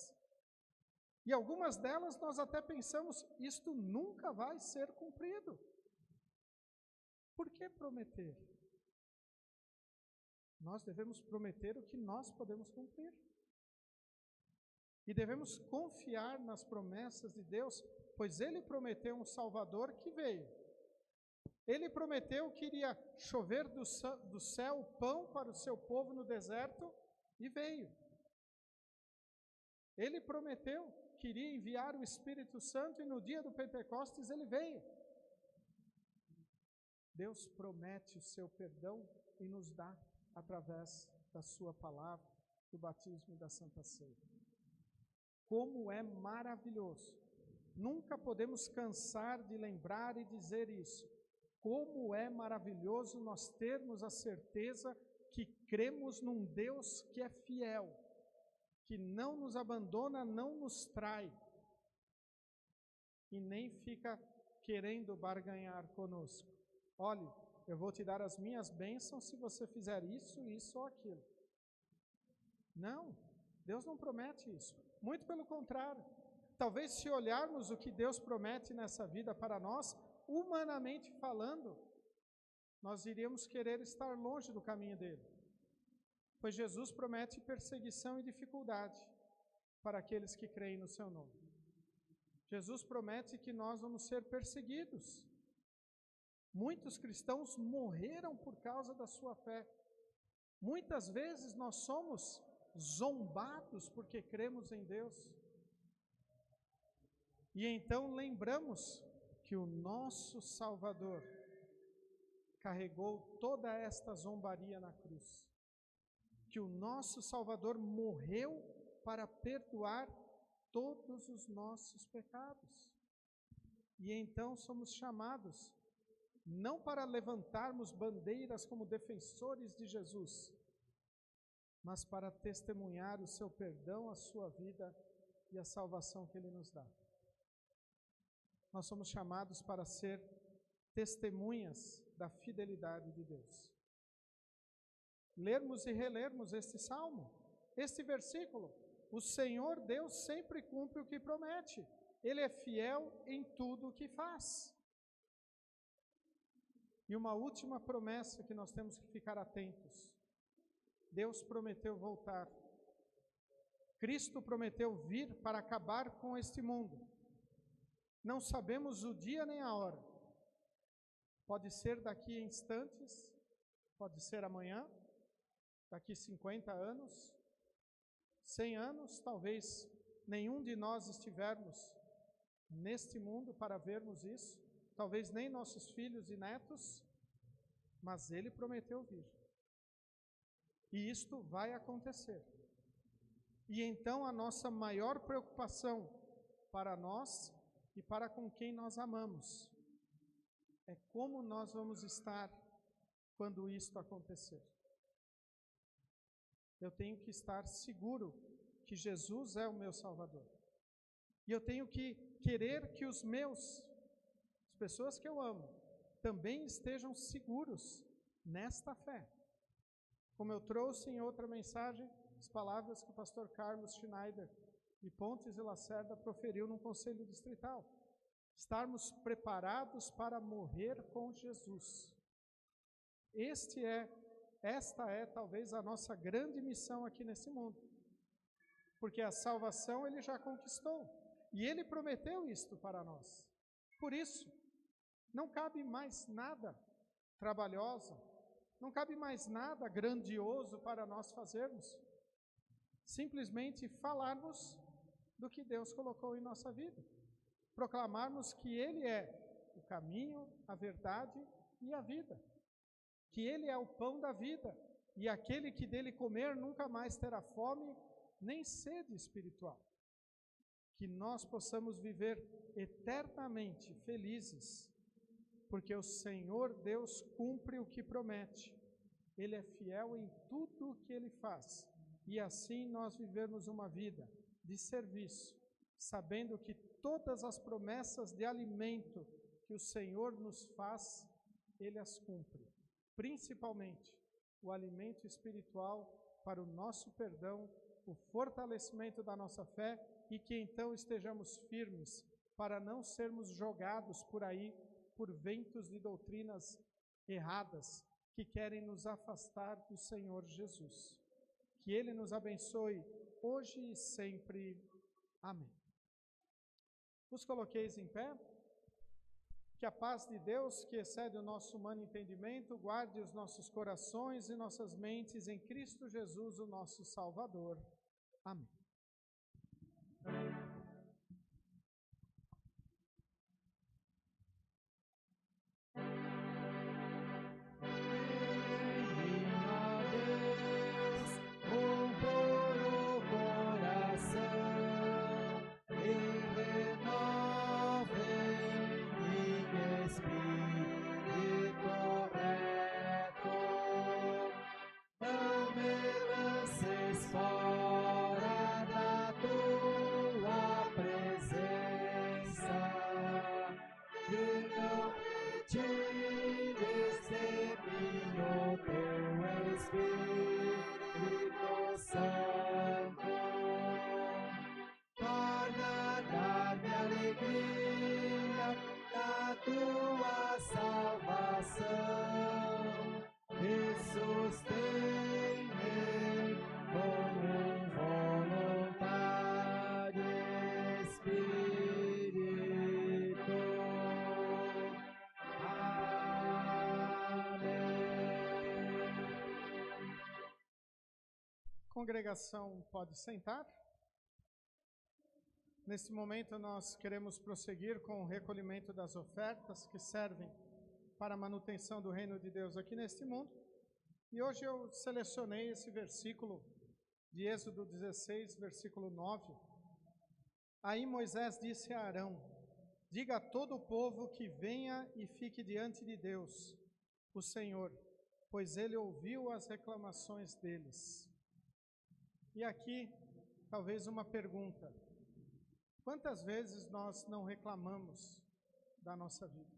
E algumas delas nós até pensamos, isto nunca vai ser cumprido. Por que prometer? Nós devemos prometer o que nós podemos cumprir. E devemos confiar nas promessas de Deus, pois Ele prometeu um Salvador que veio. Ele prometeu que iria chover do céu pão para o seu povo no deserto, e veio. Ele prometeu que iria enviar o Espírito Santo, e no dia do Pentecostes ele veio. Deus promete o seu perdão e nos dá através da sua palavra, do batismo e da Santa Ceia. Como é maravilhoso! Nunca podemos cansar de lembrar e dizer isso. Como é maravilhoso nós termos a certeza que cremos num Deus que é fiel, que não nos abandona, não nos trai e nem fica querendo barganhar conosco. Olhe, eu vou te dar as minhas bênçãos se você fizer isso ou aquilo. Não, Deus não promete isso. Muito pelo contrário. Talvez se olharmos o que Deus promete nessa vida para nós, humanamente falando, nós iríamos querer estar longe do caminho dele. Pois Jesus promete perseguição e dificuldade para aqueles que creem no seu nome. Jesus promete que nós vamos ser perseguidos. Muitos cristãos morreram por causa da sua fé. Muitas vezes nós somos zombados porque cremos em Deus. E então lembramos que o nosso Salvador carregou toda esta zombaria na cruz. Que o nosso Salvador morreu para perdoar todos os nossos pecados. E então somos chamados não para levantarmos bandeiras como defensores de Jesus, mas para testemunhar o seu perdão, a sua vida e a salvação que Ele nos dá. Nós somos chamados para ser testemunhas da fidelidade de Deus. Lermos e relermos este salmo, este versículo. O Senhor Deus sempre cumpre o que promete. Ele é fiel em tudo o que faz. E uma última promessa que nós temos que ficar atentos. Deus prometeu voltar. Cristo prometeu vir para acabar com este mundo. Não sabemos o dia nem a hora. Pode ser daqui a instantes, pode ser amanhã, daqui 50 anos, 100 anos, talvez nenhum de nós estivermos neste mundo para vermos isso, talvez nem nossos filhos e netos, mas Ele prometeu vir. E isto vai acontecer. E então a nossa maior preocupação para nós e para com quem nós amamos é como nós vamos estar quando isto acontecer. Eu tenho que estar seguro que Jesus é o meu Salvador. E eu tenho que querer que as pessoas que eu amo, também estejam seguros nesta fé. Como eu trouxe em outra mensagem, as palavras que o pastor Carlos Schneider e Pontes e Lacerda proferiu num conselho distrital. Estarmos preparados para morrer com Jesus. Esta é talvez a nossa grande missão aqui nesse mundo. Porque a salvação Ele já conquistou. E Ele prometeu isto para nós. Por isso, não cabe mais nada trabalhosa, não cabe mais nada grandioso para nós fazermos. Simplesmente falarmos do que Deus colocou em nossa vida. Proclamarmos que Ele é o caminho, a verdade e a vida. Que Ele é o pão da vida, e aquele que dele comer nunca mais terá fome, nem sede espiritual. Que nós possamos viver eternamente felizes, porque o Senhor Deus cumpre o que promete. Ele é fiel em tudo o que Ele faz, e assim nós vivemos uma vida de serviço, sabendo que todas as promessas de alimento que o Senhor nos faz, Ele as cumpre. Principalmente o alimento espiritual para o nosso perdão, o fortalecimento da nossa fé e que então estejamos firmes para não sermos jogados por aí por ventos de doutrinas erradas que querem nos afastar do Senhor Jesus. Que Ele nos abençoe hoje e sempre. Amém. Os coloqueis em pé. Que a paz de Deus, que excede o nosso humano entendimento, guarde os nossos corações e nossas mentes em Cristo Jesus, o nosso Salvador. Amém. Congregação pode sentar. Nesse momento nós queremos prosseguir com o recolhimento das ofertas que servem para a manutenção do reino de Deus aqui neste mundo. E hoje eu selecionei esse versículo de Êxodo 16, versículo 9. Aí Moisés disse a Arão: diga a todo o povo que venha e fique diante de Deus, o Senhor, pois ele ouviu as reclamações deles. E aqui, talvez uma pergunta: quantas vezes nós não reclamamos da nossa vida?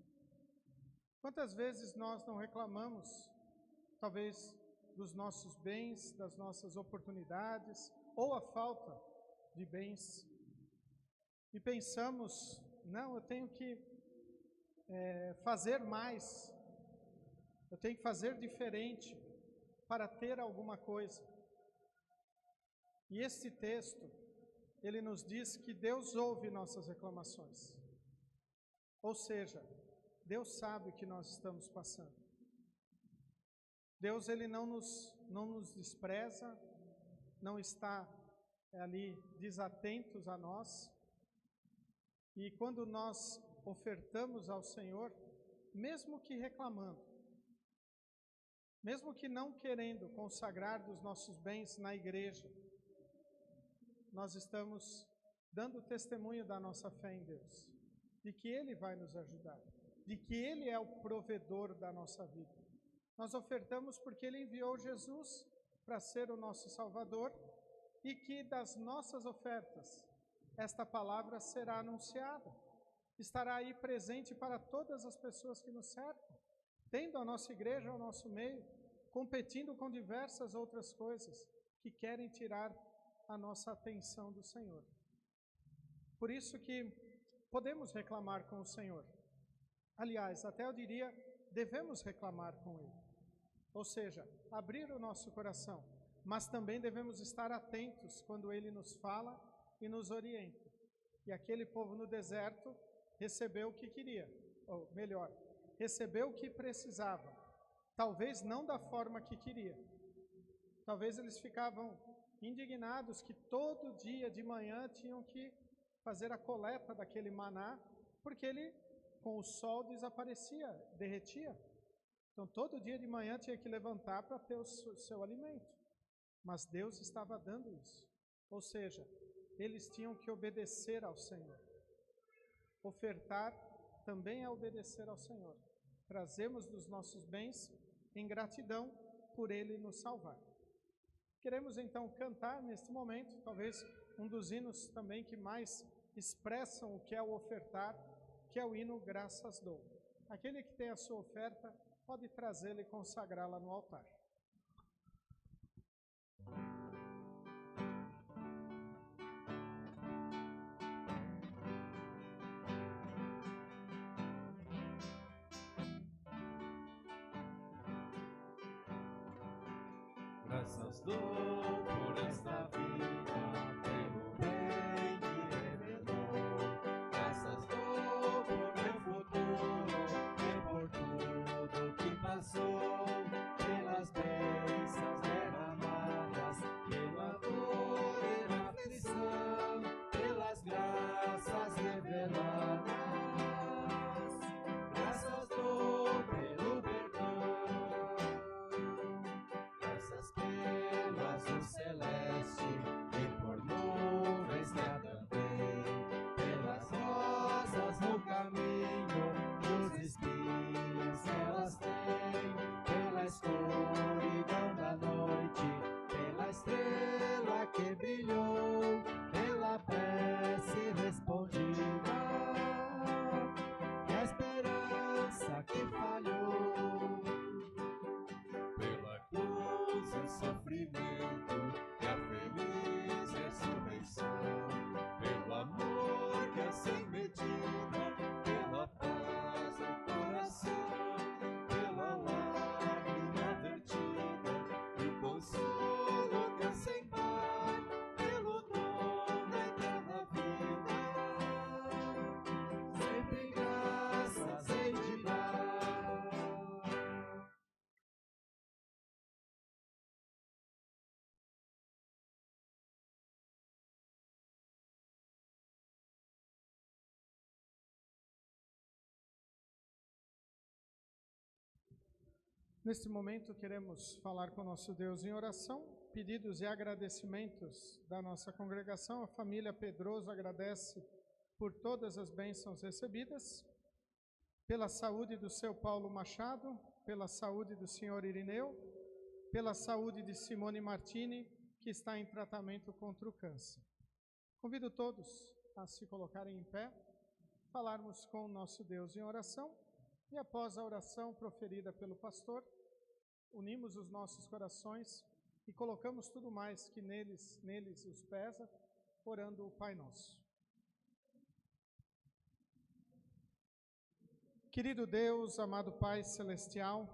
Quantas vezes nós não reclamamos, talvez, dos nossos bens, das nossas oportunidades, ou a falta de bens? E pensamos, não, eu tenho que fazer mais, eu tenho que fazer diferente para ter alguma coisa. E este texto, ele nos diz que Deus ouve nossas reclamações. Ou seja, Deus sabe o que nós estamos passando. Deus, ele não nos despreza, não está ali desatentos a nós. E quando nós ofertamos ao Senhor, mesmo que reclamando, mesmo que não querendo consagrar dos nossos bens na igreja, nós estamos dando testemunho da nossa fé em Deus, de que Ele vai nos ajudar, de que Ele é o provedor da nossa vida. Nós ofertamos porque Ele enviou Jesus para ser o nosso Salvador e que das nossas ofertas, esta palavra será anunciada, estará aí presente para todas as pessoas que nos cercam, tendo a nossa igreja ao nosso meio, competindo com diversas outras coisas que querem tirar a nossa atenção do Senhor. Por isso que podemos reclamar com o Senhor. Aliás, até eu diria, devemos reclamar com Ele. Ou seja, abrir o nosso coração, mas também devemos estar atentos quando Ele nos fala e nos orienta. E aquele povo no deserto recebeu o que queria, ou melhor, recebeu o que precisava. Talvez não da forma que queria. Talvez eles ficavam indignados que todo dia de manhã tinham que fazer a coleta daquele maná, porque ele, com o sol, desaparecia, derretia. Então, todo dia de manhã tinha que levantar para ter o seu alimento. Mas Deus estava dando isso. Ou seja, eles tinham que obedecer ao Senhor. Ofertar também é obedecer ao Senhor. Trazemos dos nossos bens em gratidão por Ele nos salvar. Queremos então cantar neste momento, talvez um dos hinos também que mais expressam o que é o ofertar, que é o hino Graças Dou. Aquele que tem a sua oferta pode trazê-la e consagrá-la no altar. Graças dou por esta vida, pelo bem que revelou. Graças dou por meu futuro e por tudo que passou. Pelas bênçãos derramadas, pela dor e na aflição, pelas graças reveladas. Graças dou pelo perdão. Graças pelo azul celeste e por nuvens que andei, pelas rosas no caminho e os espinhos que elas têm, pela escuridão da noite, pela estrela que brilhou, pela prece respondida, a esperança que falhou. Pela cruz e sofrimento e a feliz ressurreição, pelo amor que é sem medida, pela paz do coração, pela lágrima vertida e o consolo que é sem par, pelo dom da eterna vida, sempre graças hei de dar. Neste momento queremos falar com nosso Deus em oração, pedidos e agradecimentos da nossa congregação. A família Pedroso agradece por todas as bênçãos recebidas, pela saúde do seu Paulo Machado, pela saúde do senhor Irineu, pela saúde de Simone Martini, que está em tratamento contra o câncer. Convido todos a se colocarem em pé, falarmos com o nosso Deus em oração, e após a oração proferida pelo pastor, unimos os nossos corações e colocamos tudo mais que neles os pesa, orando o Pai Nosso. Querido Deus, amado Pai Celestial,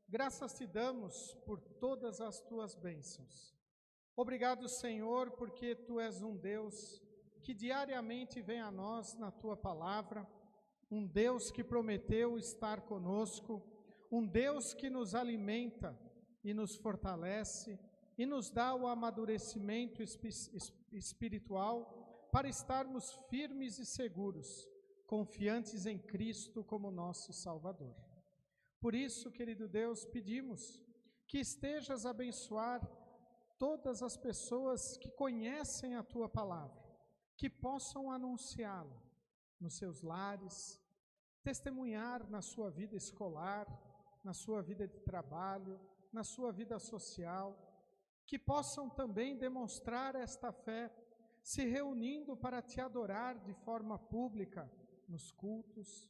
graças te damos por todas as tuas bênçãos. Obrigado, Senhor, porque tu és um Deus que diariamente vem a nós na tua palavra, um Deus que prometeu estar conosco, um Deus que nos alimenta e nos fortalece e nos dá o amadurecimento espiritual para estarmos firmes e seguros, confiantes em Cristo como nosso Salvador. Por isso, querido Deus, pedimos que estejas a abençoar todas as pessoas que conhecem a tua palavra, que possam anunciá-la nos seus lares, testemunhar na sua vida escolar, na sua vida de trabalho, na sua vida social, que possam também demonstrar esta fé, se reunindo para te adorar de forma pública nos cultos.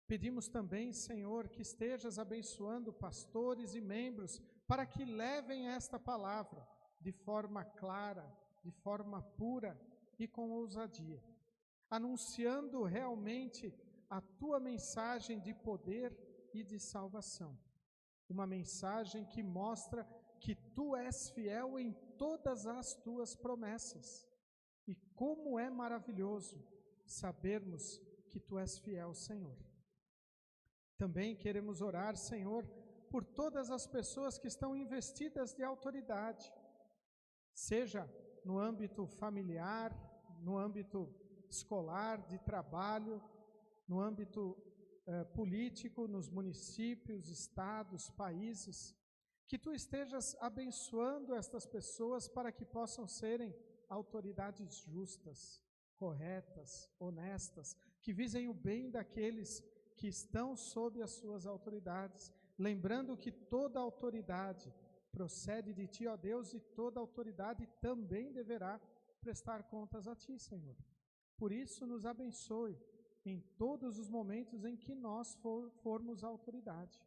Pedimos também, Senhor, que estejas abençoando pastores e membros para que levem esta palavra de forma clara, de forma pura e com ousadia. anunciando realmente a tua mensagem de poder e de salvação. Uma mensagem que mostra que tu és fiel em todas as tuas promessas. E como é maravilhoso sabermos que tu és fiel, Senhor. Também queremos orar, Senhor, por todas as pessoas que estão investidas de autoridade, seja no âmbito familiar, no âmbito escolar, de trabalho, no âmbito político, nos municípios, estados, países, que tu estejas abençoando estas pessoas para que possam serem autoridades justas, corretas, honestas, que visem o bem daqueles que estão sob as suas autoridades, lembrando que toda autoridade procede de ti, ó Deus, e toda autoridade também deverá prestar contas a ti, Senhor. Por isso, nos abençoe em todos os momentos em que nós formos autoridade.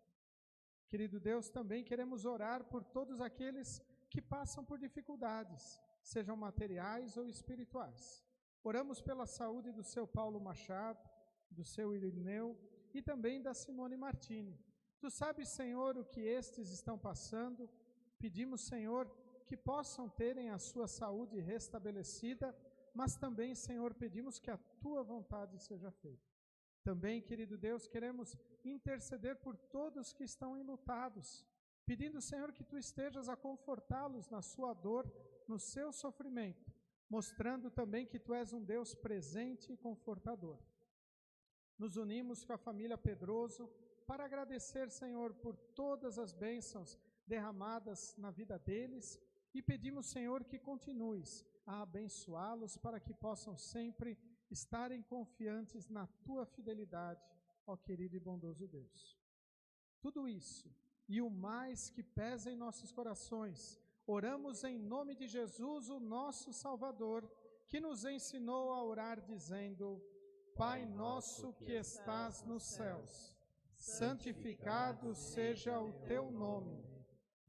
Querido Deus, também queremos orar por todos aqueles que passam por dificuldades, sejam materiais ou espirituais. Oramos pela saúde do seu Paulo Machado, do seu Irineu e também da Simone Martini. Tu sabes, Senhor, o que estes estão passando. Pedimos, Senhor, que possam terem a sua saúde restabelecida, mas também, Senhor, pedimos que a tua vontade seja feita. Também, querido Deus, queremos interceder por todos que estão enlutados, pedindo, Senhor, que tu estejas a confortá-los na sua dor, no seu sofrimento, mostrando também que tu és um Deus presente e confortador. Nos unimos com a família Pedroso para agradecer, Senhor, por todas as bênçãos derramadas na vida deles e pedimos, Senhor, que continues a abençoá-los para que possam sempre estarem confiantes na tua fidelidade, ó querido e bondoso Deus. Tudo isso e o mais que pesa em nossos corações, oramos em nome de Jesus, o nosso Salvador, que nos ensinou a orar dizendo: Pai nosso que estás nos céus, santificado seja o teu nome.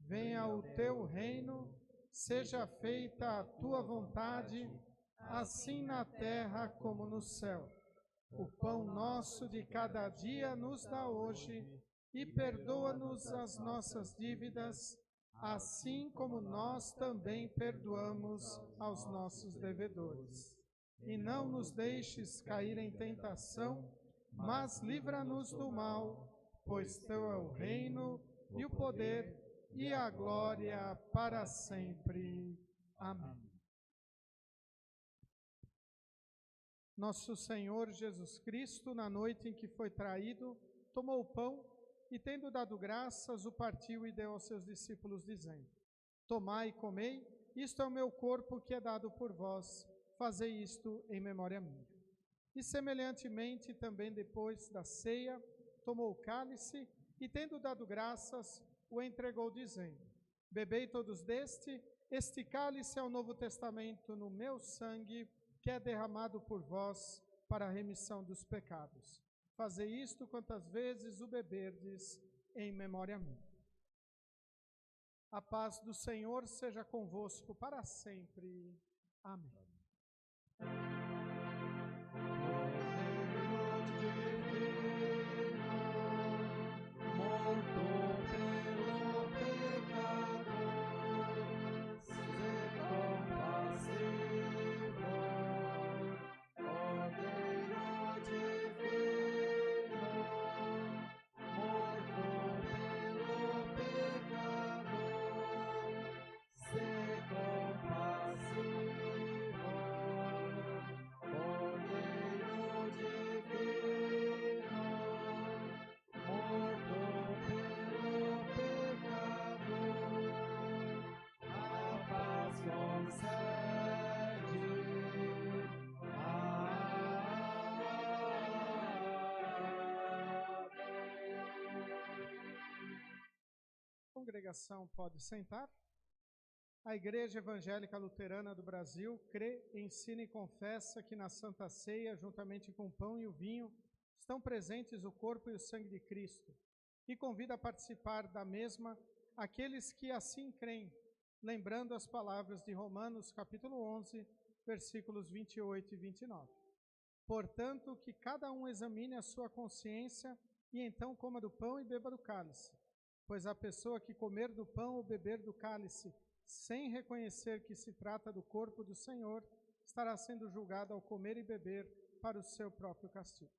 Venha o teu reino, seja feita a tua vontade, assim na terra como no céu. O pão nosso de cada dia nos dá hoje, e perdoa-nos as nossas dívidas, assim como nós também perdoamos aos nossos devedores. E não nos deixes cair em tentação, mas livra-nos do mal, pois teu é o reino, e o poder, e a glória para sempre. Amém. Nosso Senhor Jesus Cristo, na noite em que foi traído, tomou o pão e, tendo dado graças, o partiu e deu aos seus discípulos, dizendo: Tomai e comei, isto é o meu corpo que é dado por vós, fazei isto em memória minha. E semelhantemente, também depois da ceia, tomou o cálice e, tendo dado graças, o entregou, dizendo: Bebei todos deste, este cálice é o Novo Testamento no meu sangue, que é derramado por vós para a remissão dos pecados. Fazei isto quantas vezes o beberdes em memória minha. A paz do Senhor seja convosco para sempre. Amém. A congregação pode sentar. A Igreja Evangélica Luterana do Brasil crê, ensina e confessa que na Santa Ceia, juntamente com o pão e o vinho, estão presentes o corpo e o sangue de Cristo, e convida a participar da mesma aqueles que assim creem, lembrando as palavras de Romanos, capítulo 11, versículos 28 e 29. Portanto, que cada um examine a sua consciência e então coma do pão e beba do cálice. Pois a pessoa que comer do pão ou beber do cálice, sem reconhecer que se trata do corpo do Senhor, estará sendo julgado ao comer e beber para o seu próprio castigo.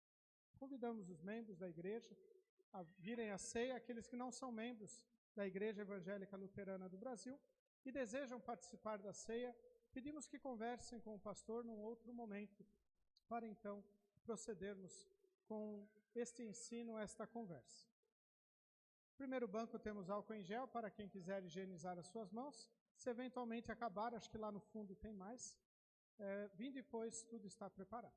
Convidamos os membros da igreja a virem à ceia, aqueles que não são membros da Igreja Evangélica Luterana do Brasil e desejam participar da ceia, pedimos que conversem com o pastor num outro momento, para então procedermos com este ensino, esta conversa. No primeiro banco temos álcool em gel para quem quiser higienizar as suas mãos. Se eventualmente acabar, acho que lá no fundo tem mais. Vinde, pois, tudo está preparado.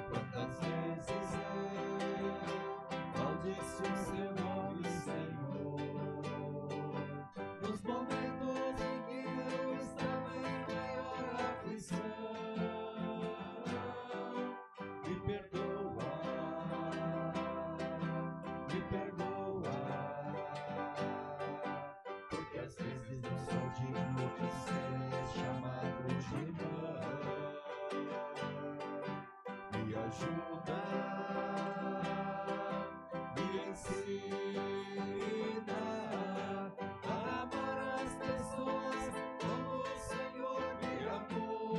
Quantas vezes eu maldisse o seu nome ajuda, me ensina a amar as pessoas como o Senhor me amou,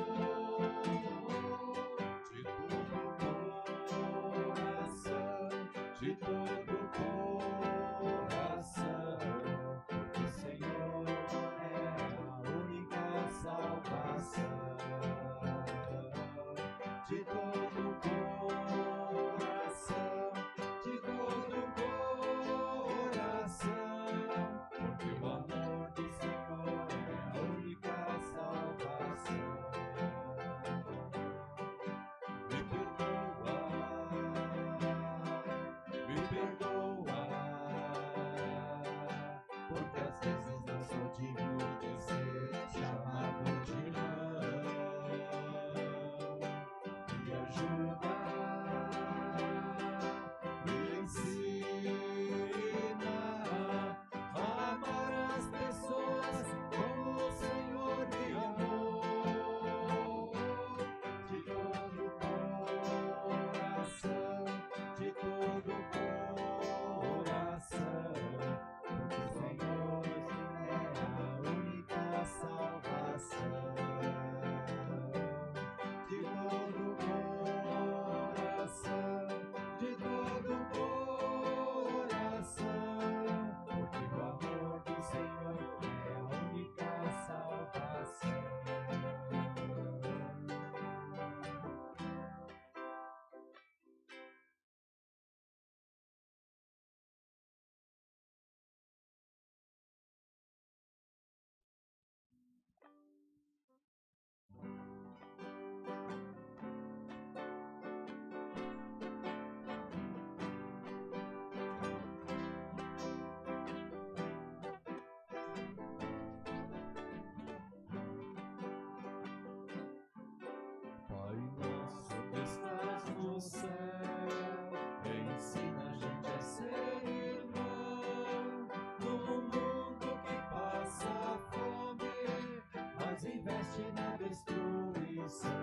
de todo o coração, de todo o coração, porque o Senhor é a única salvação. De todo o coração, de todo o coração, porque o amor do Senhor é a única salvação. Me perdoa, porque às vezes não sou digno de ser chamado de irmão. Me ajuda, me ensina a amar as pessoas como o Senhor me amou, de todo o coração, de todo o coração, porque o Senhor é a única salvação. De todo o coração, de todo o coração, porque o amor do Senhor é a única salvação. Pai nosso que estás no céu, ensina a gente a ser irmão, num mundo que passa fome, mas investe na destruição.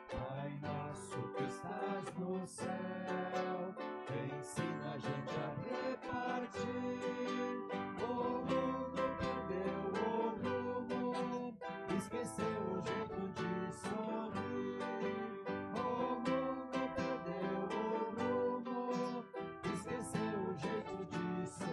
Pai nosso que estás no céu, ensina a gente a repartir. O mundo perdeu o rumo, esqueceu o jeito de sorrir. O mundo perdeu o rumo, esqueceu o jeito de sorrir.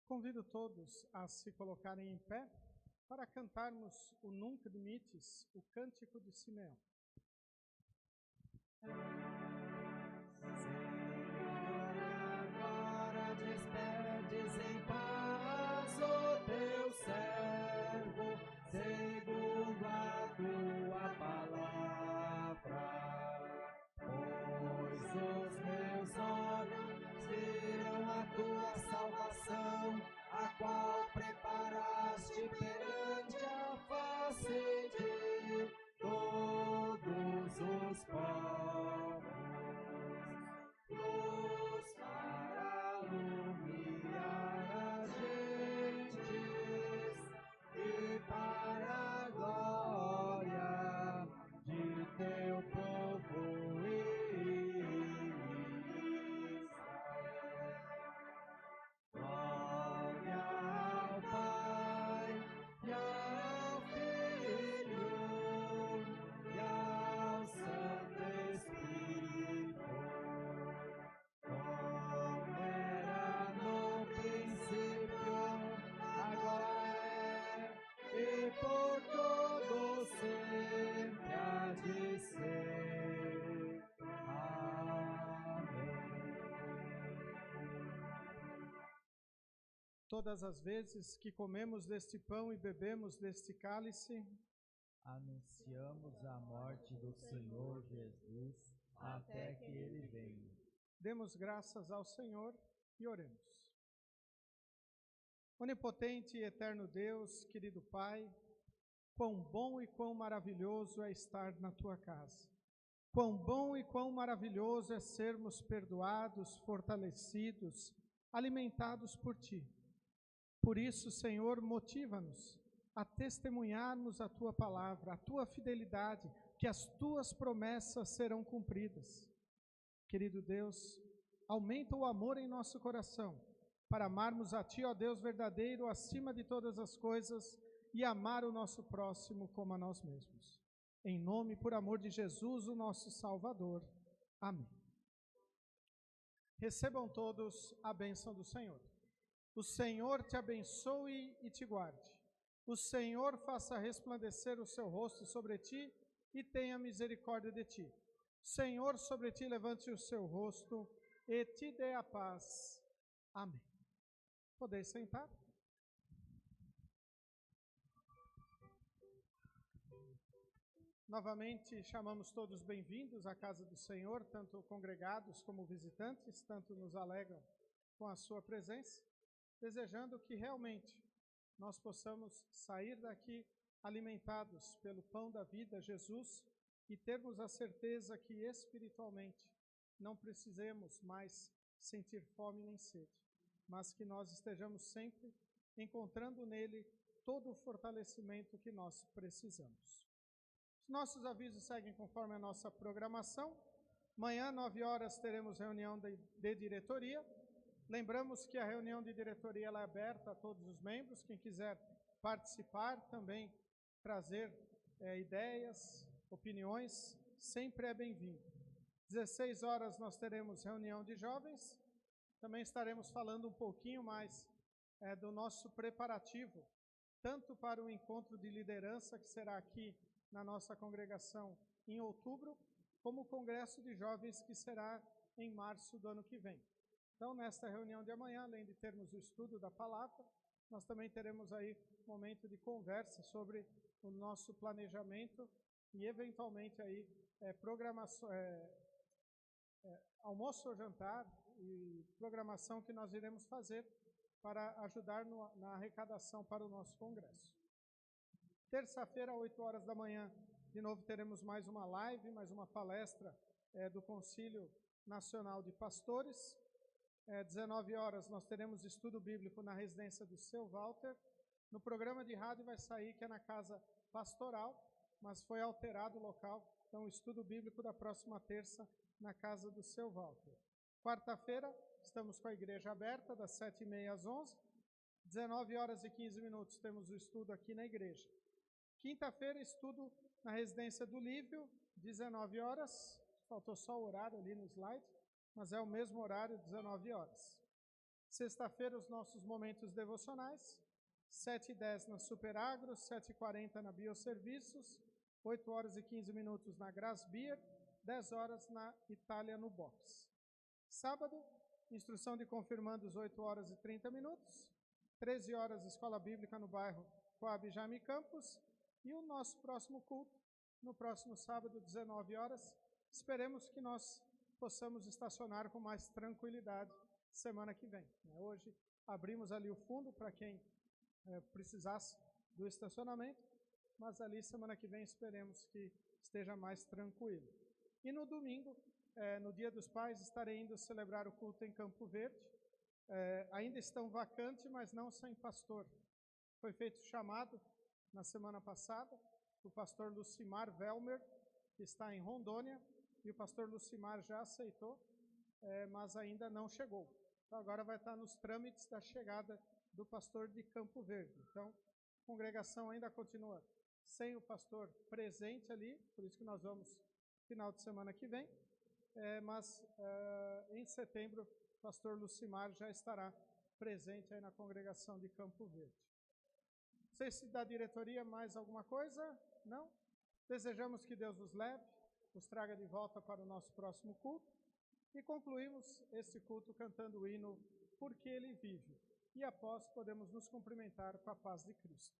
Convido todos a se colocarem em pé para cantarmos o Nunc Dimittis, o Cântico de Simeão. Senhor, agora despertes em paz o teu servo, segundo a tua palavra. Pois os meus olhos viram a tua salvação, a qual preparaste perante a face de todos os povos. Todas as vezes que comemos deste pão e bebemos deste cálice, anunciamos a morte do Senhor Jesus até que Ele venha. demos graças ao Senhor e oremos. Onipotente e eterno Deus, querido Pai, quão bom e quão maravilhoso é estar na Tua casa. Quão bom e quão maravilhoso é sermos perdoados, fortalecidos, alimentados por Ti. Por isso, Senhor, motiva-nos a testemunharmos a Tua palavra, a Tua fidelidade, que as Tuas promessas serão cumpridas. Querido Deus, aumenta o amor em nosso coração, para amarmos a Ti, ó Deus verdadeiro, acima de todas as coisas, e amar o nosso próximo como a nós mesmos. Em nome e por amor de Jesus, o nosso Salvador. Amém. Recebam todos a bênção do Senhor. O Senhor te abençoe e te guarde. O Senhor faça resplandecer o seu rosto sobre ti e tenha misericórdia de ti. O Senhor sobre ti levante o seu rosto e te dê a paz. Amém. Podeis sentar. Novamente chamamos todos bem-vindos à casa do Senhor, tanto congregados como visitantes, tanto nos alegram com a sua presença, desejando que realmente nós possamos sair daqui alimentados pelo pão da vida, Jesus, e termos a certeza que espiritualmente não precisemos mais sentir fome nem sede, mas que nós estejamos sempre encontrando nele todo o fortalecimento que nós precisamos. Os nossos avisos seguem conforme a nossa programação. Amanhã, 9 horas, teremos reunião de diretoria. Lembramos que a reunião de diretoria ela é aberta a todos os membros. Quem quiser participar, também trazer ideias, opiniões, sempre é bem-vindo. 16 horas nós teremos reunião de jovens. Também estaremos falando um pouquinho mais do nosso preparativo, tanto para o encontro de liderança, que será aqui na nossa congregação em outubro, como o congresso de jovens, que será em março do ano que vem. Então, nesta reunião de amanhã, além de termos o estudo da palavra, nós também teremos aí um momento de conversa sobre o nosso planejamento e, eventualmente, aí, programação, almoço ou jantar e programação que nós iremos fazer para ajudar na arrecadação para o nosso congresso. Terça-feira, 8 horas da manhã, de novo teremos mais uma live, mais uma palestra do Concílio Nacional de Pastores. 19 horas nós teremos estudo bíblico na residência do Seu Walter. No programa de rádio vai sair que é na Casa Pastoral, mas foi alterado o local. Então, o estudo bíblico da próxima terça na casa do Seu Walter. Quarta-feira, estamos com a igreja aberta, das 7h30 às 11h. 19 horas e 15 minutos temos o estudo aqui na igreja. Quinta-feira, estudo na residência do Lívio, 19 horas. Faltou só o horário ali no slide, mas é o mesmo horário, 19 horas. Sexta-feira, os nossos momentos devocionais. 7h10 na Superagro, 7h40 na Bioserviços, 8 horas e 15 minutos na Grasbier, 10 horas na Itália no Box. Sábado, instrução de confirmandos, 8 horas e 30 minutos. 13 horas, Escola Bíblica no bairro Coab Jaime Campos. E o nosso próximo culto, no próximo sábado, 19 horas. Esperemos que nós possamos estacionar com mais tranquilidade semana que vem. Hoje, abrimos ali o fundo para quem precisasse do estacionamento, mas ali semana que vem esperemos que esteja mais tranquilo. E no domingo, no Dia dos Pais, estarei indo celebrar o culto em Campo Verde. Ainda estão vacantes, mas não sem pastor. Foi feito chamado na semana passada, o pastor Lucimar Velmer, que está em Rondônia, e o pastor Lucimar já aceitou, mas ainda não chegou. Então agora vai estar nos trâmites da chegada do pastor de Campo Verde. Então, a congregação ainda continua sem o pastor presente ali, por isso que nós vamos final de semana que vem, mas em setembro o pastor Lucimar já estará presente aí na congregação de Campo Verde. Não sei se da diretoria mais alguma coisa, não? Desejamos que Deus nos leve, nos traga de volta para o nosso próximo culto e concluímos esse culto cantando o hino Porque Ele Vive. e após podemos nos cumprimentar com a paz de Cristo.